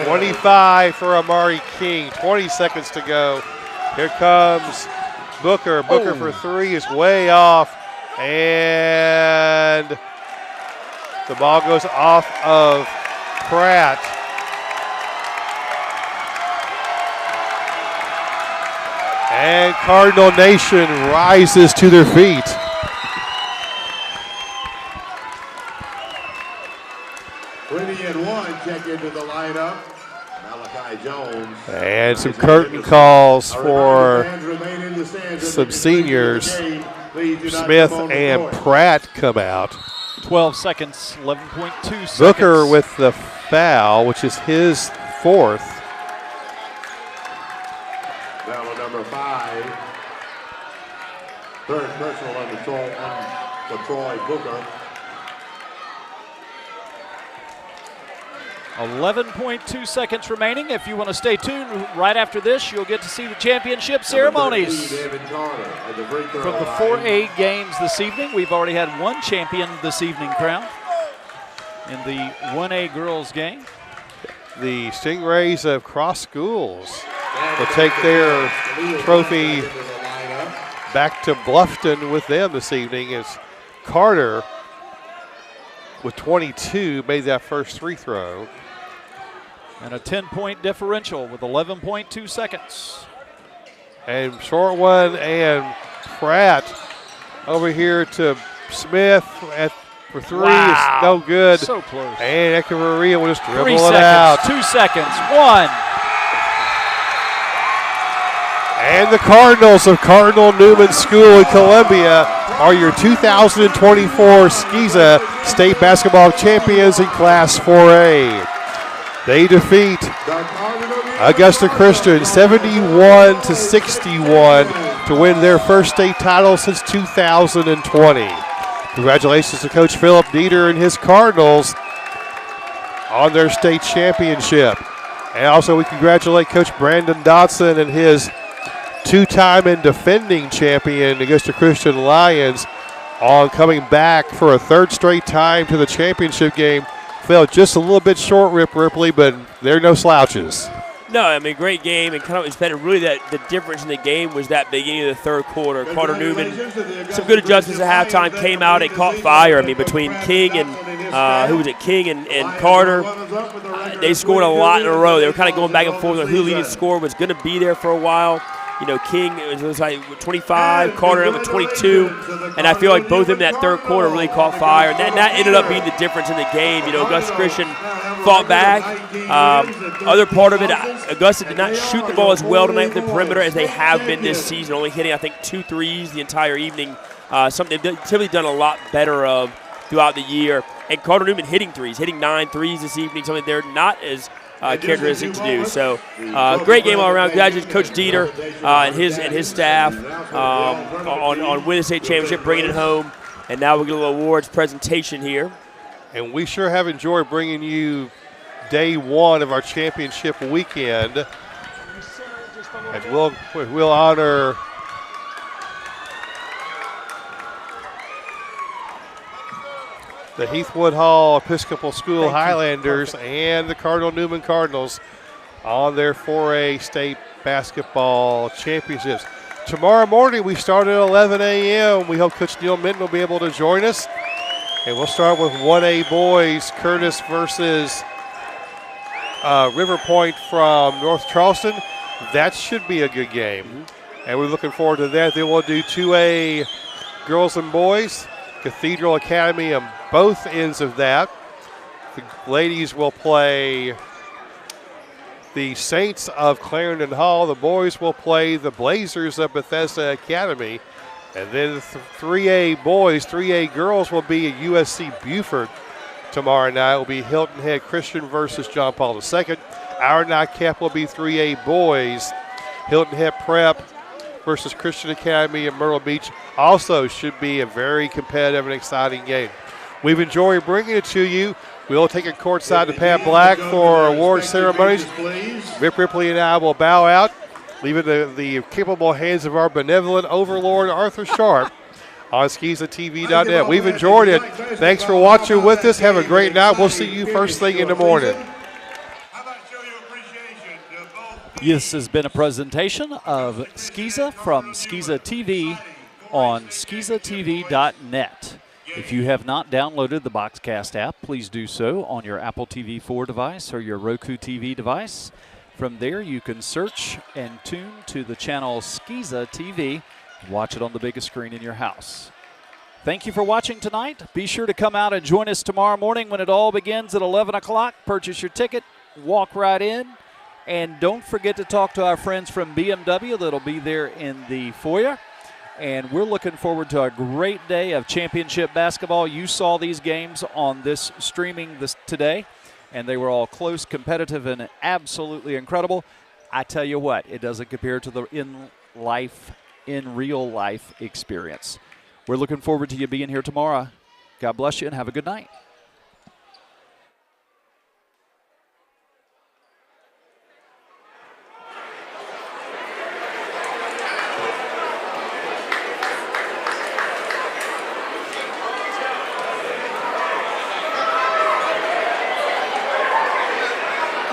25 for Amari King. 20 seconds to go. Here comes Booker. Booker for three is way off. And the ball goes off of Pratt. And Cardinal Nation rises to their feet. And 1 check into the lineup. Malachi Jones. And some curtain calls for some seniors. Smith and Pratt come out. 12 seconds, 11.2 seconds. Booker with the foul, which is his fourth. Foul number 5. Third personal on Troy Booker. 11.2 seconds remaining. If you want to stay tuned, right after this, you'll get to see the championship ceremonies. From the 4A games this evening, we've already had one champion this evening crowned in the 1A girls game. The Stingrays of Cross Schools will take their trophy back to Bluffton with them this evening as Carter, with 22, made that first free throw. And a 10-point differential with 11.2 seconds. And short one, and Pratt over here to Smith for three. Wow. Is no good. So close. And Echeverria will just dribble 3 it seconds, out. 2 seconds, 1. And the Cardinals of Cardinal Newman School in Columbia are your 2024 Skeeza State Basketball Champions in Class 4A. They defeat Augusta Christian 71-61 to win their first state title since 2020. Congratulations to Coach Philip Dieter and his Cardinals on their state championship. And also we congratulate Coach Brandon Dotson and his two-time and defending champion Augusta Christian Lions on coming back for a third straight time to the championship game. Fell just a little bit short, Rip Ripley, but they're no slouches. No, I mean, great game, and kind of it's been really that the difference in the game was that beginning of the third quarter. Carter Newman, some good adjustments at halftime, came out and caught fire. I mean, between King and King and Carter, they scored a lot in a row. They were kind of going back and forth on who the leading scorer was going to be there for a while. You know, King was like 25, Carter with 22, and I feel like both of them in that third quarter really caught fire, and that ended up being the difference in the game. You know, Augusta Christian fought back. Other part of it, Augusta did not shoot the ball as well tonight from the perimeter as they have been this season, only hitting, I think, 2 threes the entire evening, something they've typically done a lot better of throughout the year. And Carter Newman hitting 9 threes this evening, something they're not as characteristic to do. So great game all around. Congratulations Coach Dieter and his staff on winning the state championship, bringing it home. And now we'll get a little awards presentation here. And we sure have enjoyed bringing you day one of our championship weekend. And we'll honor the Heathwood Hall Episcopal School Highlanders and the Cardinal Newman Cardinals on their 4A state basketball championships. Tomorrow morning we start at 11 a.m. We hope Coach Neil Minton will be able to join us. And we'll start with 1A boys, Curtis versus River Point from North Charleston. That should be a good game. and we're looking forward to that. Then we'll do 2A girls and boys, Cathedral Academy on both ends of that. The ladies will play the Saints of Clarendon Hall. The boys will play the Blazers of Bethesda Academy. And then 3A boys, 3A girls will be at USC Beaufort tomorrow night. It will be Hilton Head Christian versus John Paul II. Our nightcap will be 3A boys, Hilton Head Prep versus Christian Academy in Myrtle Beach. Also should be a very competitive and exciting game. We've enjoyed bringing it to you. We'll take it courtside to Pat Black for award ceremonies. Rip Ripley and I will bow out, leaving the capable hands of our benevolent overlord, Arthur Sharp, on SkeezaTV.net. We've enjoyed it. Thanks for watching with us. Have a great night. We'll see you first thing in the morning. This has been a presentation of Skeeza from Skeeza TV on SkeezaTV.net. If you have not downloaded the Boxcast app, please do so on your Apple TV 4 device or your Roku TV device. From there, you can search and tune to the channel Skeeza TV. Watch it on the biggest screen in your house. Thank you for watching tonight. Be sure to come out and join us tomorrow morning when it all begins at 11 o'clock. Purchase your ticket, walk right in, and don't forget to talk to our friends from BMW that'll be there in the foyer. And we're looking forward to a great day of championship basketball. You saw these games on this streaming today, and they were all close, competitive, and absolutely incredible. I tell you what, it doesn't compare to the in real life experience. We're looking forward to you being here tomorrow. God bless you and have a good night.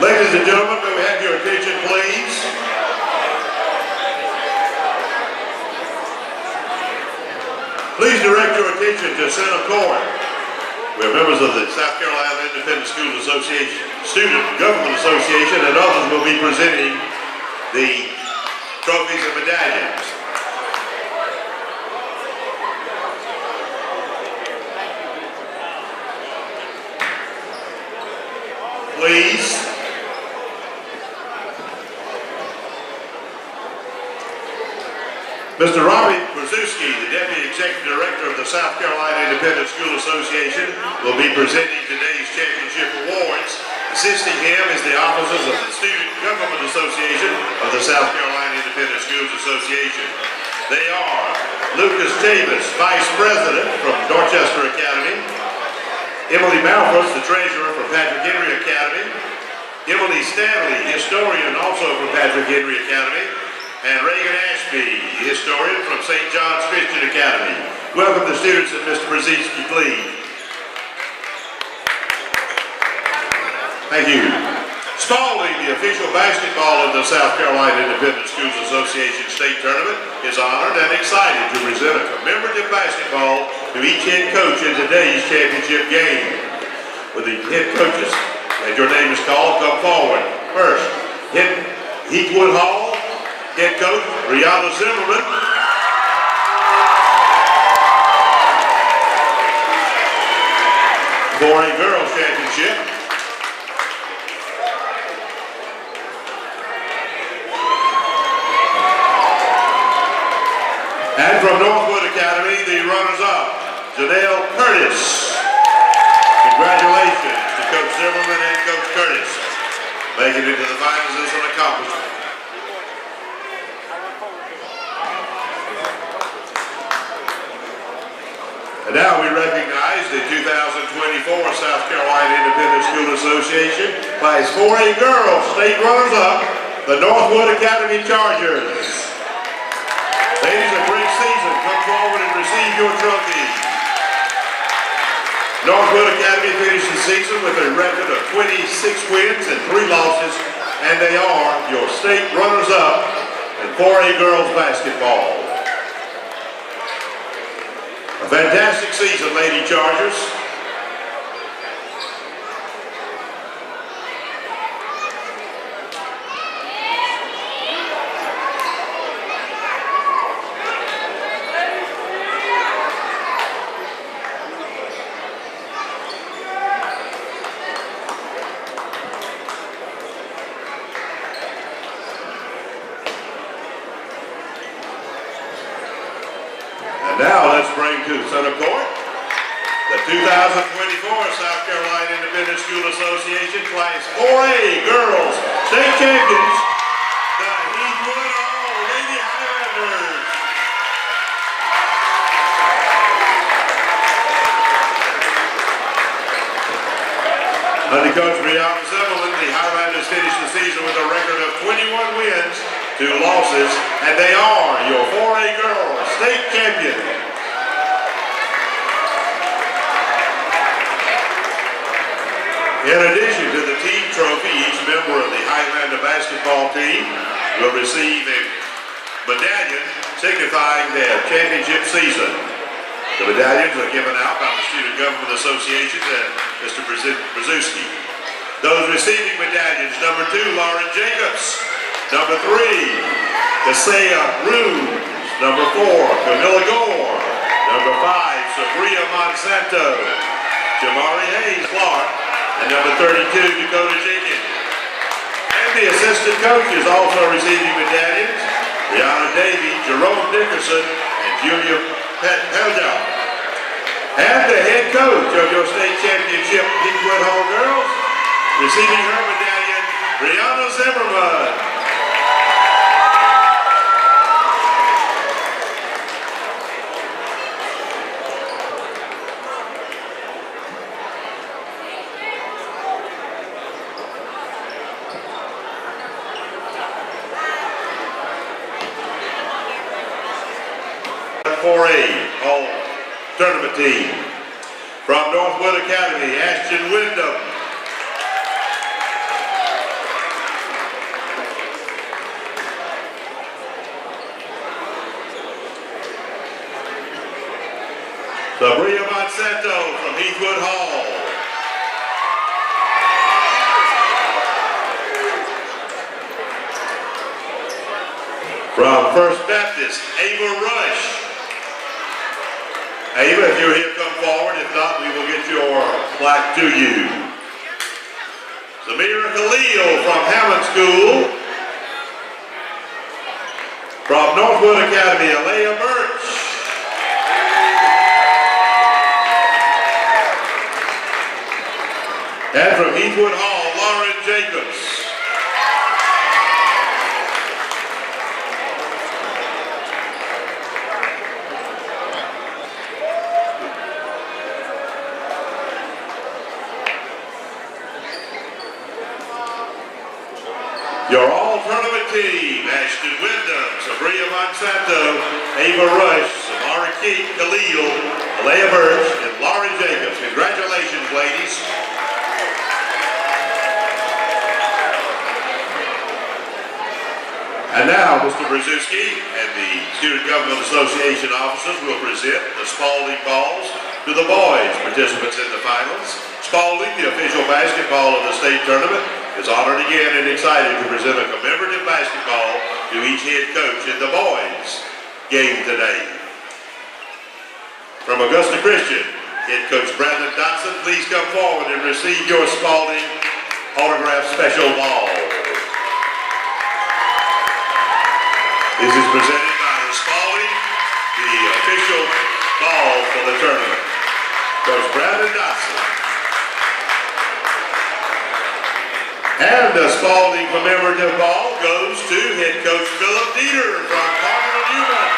Ladies and gentlemen, may we have your attention, please? Please direct your attention to center court, where members of the South Carolina Independent Schools Association, Student Government Association, and others will be presenting the trophies and medallions. Please. Mr. Robbie Brzezinski, the Deputy Executive Director of the South Carolina Independent School Association, will be presenting today's championship awards. Assisting him is the officers of the Student Government Association of the South Carolina Independent Schools Association. They are Lucas Davis, Vice President from Dorchester Academy, Emily Malthus, the Treasurer from Patrick Henry Academy, Emily Stanley, Historian also from Patrick Henry Academy, and Reagan Ashby, historian from St. John's Christian Academy. Welcome the students and Mr. Brzezinski, please. Thank you. Spalding, the official basketball of the South Carolina Independent Schools Association State Tournament, is honored and excited to present a commemorative basketball to each head coach in today's championship game. With the head coaches, as your name is called, come forward. First, Heathwood Hall, head coach, Rihanna Zimmerman. For a girls championship. And from Northwood Academy, the runners-up, Janelle Curtis. Congratulations to Coach Zimmerman and Coach Curtis. Making it to the finals is an accomplishment. And now we recognize the 2024 South Carolina Independent School Association Class 4A Girls State Runners-Up, the Northwood Academy Chargers. Ladies, a great season. Come forward and receive your trophy. Northwood Academy finished the season with a record of 26 wins and 3 losses, and they are your state runners-up in 4A girls basketball. A fantastic season, Lady Chargers. to center court. The 2024 South Carolina Independent School Association Class 4A Girls State Champions, the Heathwood Hall Lady Highlanders. Under Coach Brianna Zimmerman, the Highlanders finished the season with a record of 21 wins, 2 losses, and they are your 4A Girls State Champions. In addition to the team trophy, each member of the Highlander basketball team will receive a medallion signifying their championship season. The medallions are given out by the Student Government Association and Mr. Brzezinski. Those receiving medallions: number 2, Lauren Jacobs; number 3, Kaseya Runes; number 4, Camilla Gore; number 5, Sabria Monsanto; Jamari Hayes Clark; and number 32, Dakota Jenkins. And the assistant coaches also receiving medallions: Brianna Davey, Jerome Dickerson, and Julia Peldow. And the head coach of your state championship Heathwood Hall girls, receiving her medallion, Brianna Zimmerman. All tournament team. From Northwood Academy, Ashton Wyndham. Sabria Monsanto from Heathwood Hall. From First Baptist, Ava Rush. Ava, if you're here, come forward. If not, we will get your plaque to you. Samira Khalil from Hammond School. From Northwood Academy, Alea Birch. And from Heathwood Hall, Lauren Jacobs. Your all-tournament team: Ashton Wyndham, Sabria Monsanto, Ava Rush, Samara Khalil, Alea Birch, and Lauren Jacobs. Congratulations, ladies. And now, Mr. Brzezinski and the Student Government Association officers will present the Spalding balls to the boys participants in the finals. Spalding, the official basketball of the state tournament, is honored again and excited to present a commemorative basketball to each head coach in the boys game today. From Augusta Christian, head coach Brandon Dotson, please come forward and receive your Spalding autograph special ball. This is presented by the Spalding, the official ball for the tournament. Coach Brandon Dotson. And the Spalding commemorative ball goes to head coach Philip Dieter from Cardinal Newman.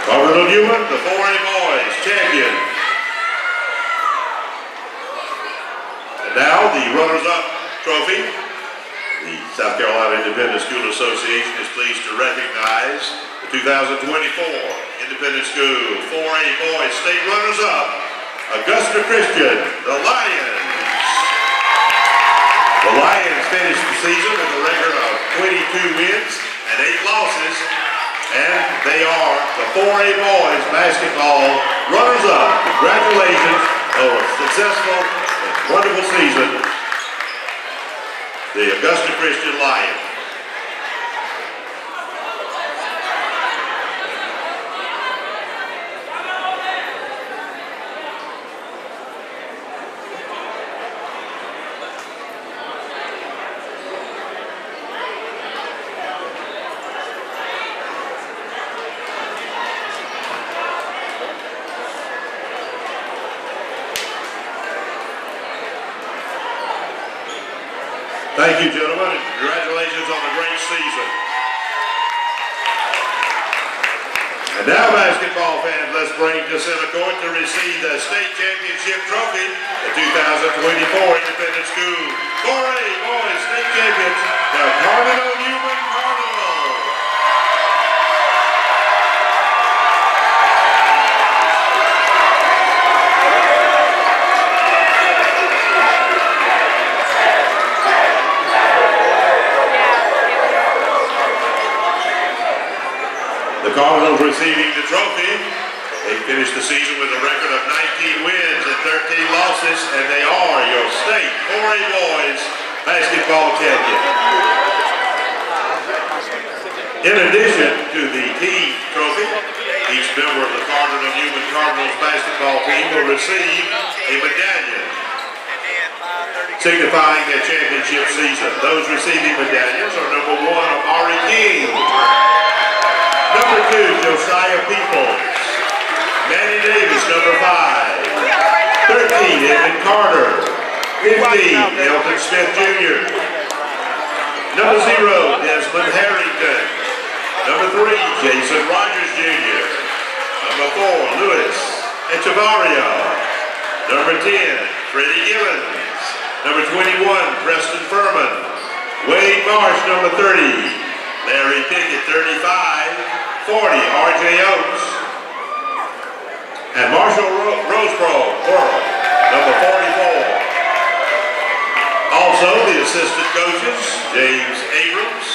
Cardinal Newman, the 4A boys champion. And now the runners-up trophy. The South Carolina Independent School Association is pleased to recognize the 2024 Independent School 4A Boys State Runners-Up, Augusta Christian, the Lions. The Lions finished the season with a record of 22 wins and 8 losses, and they are the 4A Boys Basketball Runners-Up. Congratulations on a successful and wonderful season. The Augusta Christian Lions. Thank you, gentlemen, and congratulations on a great season. And now, basketball fans, let's bring to center court to receive the state championship trophy, the 2024 Independent School 4A Boys State Champions, the Cardinal Newman Cardinal. The Cardinals receiving the trophy. They finished the season with a record of 19 wins and 13 losses, and they are your state 4A boys basketball champion. In addition to the team trophy, each member of the Cardinal Newman Cardinals basketball team will receive a medallion signifying their championship season. Those receiving medallions are number 1, Amari King. Number 2, Josiah Peoples. Manny Davis, number 5. 13, Edmund Carter. 15, Elton Smith Jr. Number 0, Desmond Harrington. Number 3, Jason Rogers Jr. Number 4, Louis Echevarria. Number 10, Freddie Givens. Number 21, Preston Furman. Wade Marsh, number 30. Larry Pickett, 35. 40, R.J. Oates. And Marshall Roseboro, number 44. Also, the assistant coaches, James Abrams,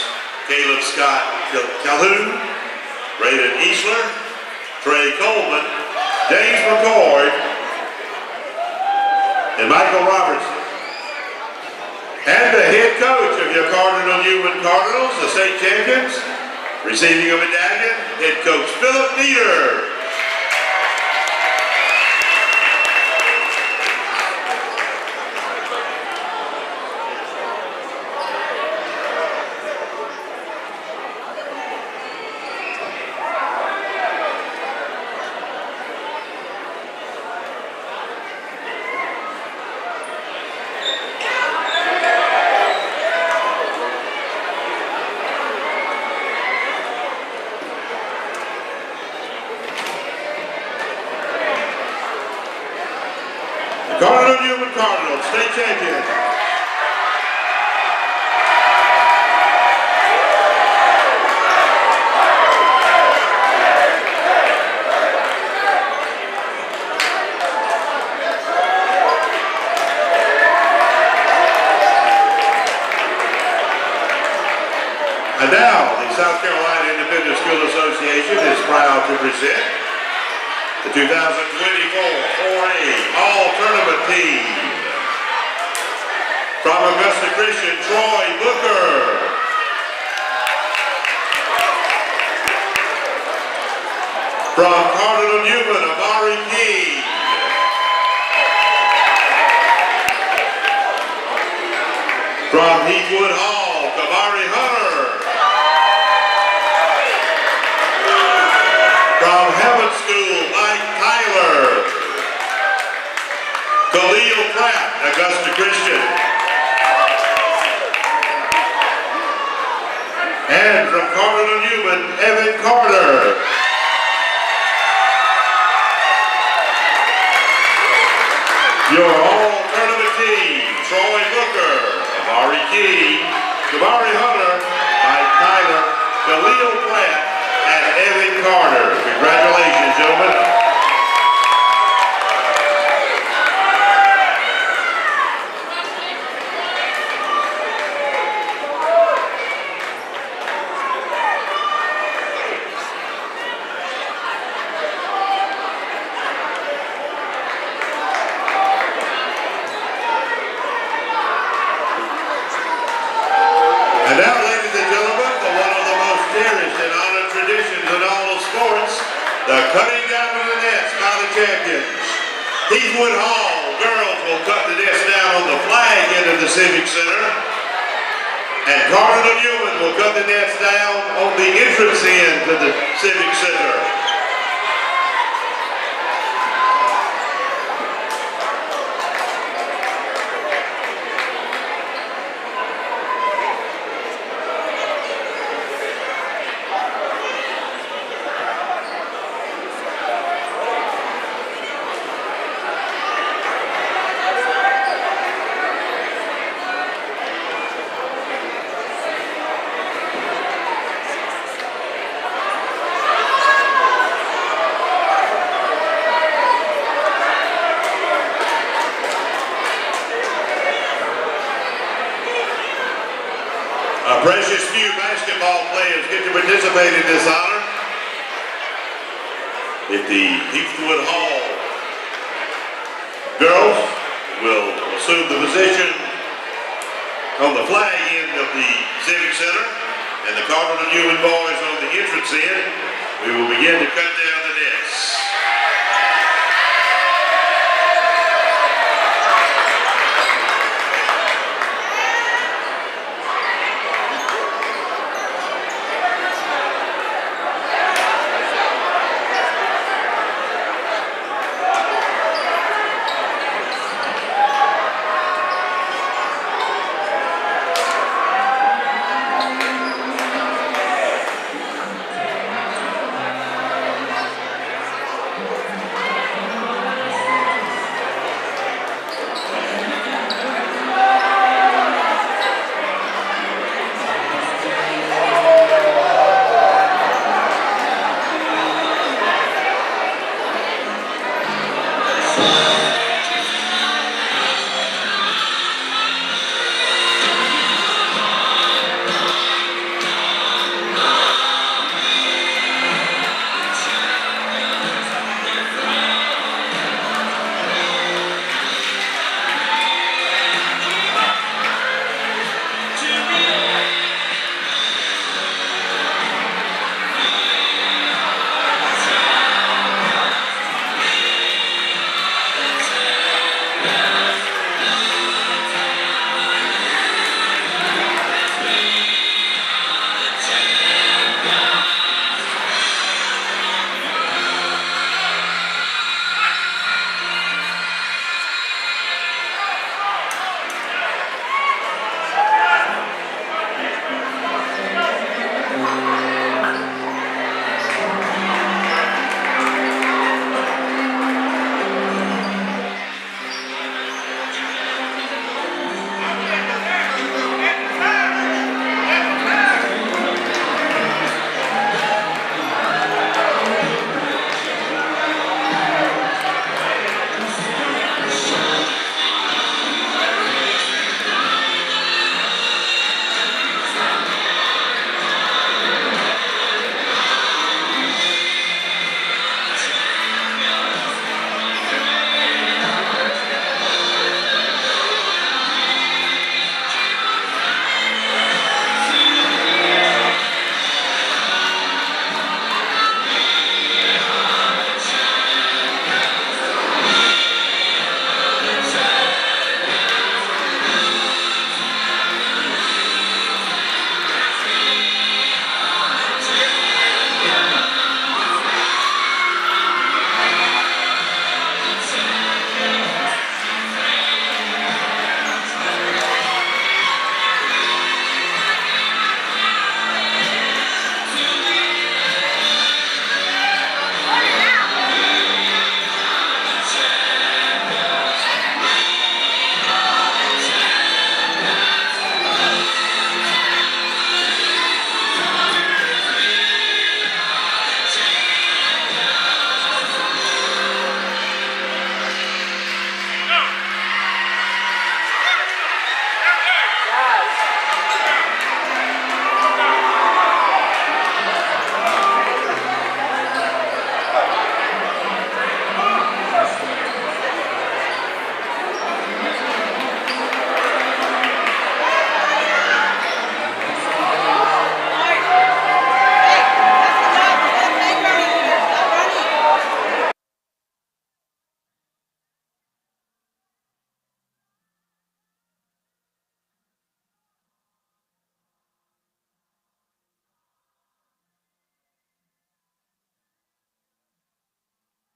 Caleb Scott Calhoun, Braden Easler, Trey Coleman, James McCord, and Michael Robertson. And the head coach of your Cardinal Newman Cardinals, the state champions, receiving a medallion, head coach Philip Nieder. Cardinal Newman Cardinals, state champion. And now, the South Carolina Independent School Association is proud to present the 2024 4A All-Tournament Team. From Augusta Christian, Troy Booker. From Cardinal Newman, Amari King. From Heathwood Hall, Kamari Hunter. From Heaven School, Mike Tyler. Khalil Pratt, Augusta Christian. And from Cardinal Newman, Evan Carter. Your all-tournament team, Troy Booker, Amari King, Kamari Hunter, Mike Tyler, Khalil Pratt, and Evan Carter. Congratulations, gentlemen. And now, ladies and gentlemen, for one of the most cherished and honored traditions in all of sports, the cutting down of the nets by the champions. Heathwood Hall girls will cut the nets down on the flag end of the Civic Center, and Cardinal Newman will cut the nets down on the entrance end to the Civic Center. precious few basketball players get to participate in this honor. If the Heathwood Hall girls will assume the position on the flag end of the Civic Center and the Cardinal and Newman boys on the entrance end, we will begin to cut down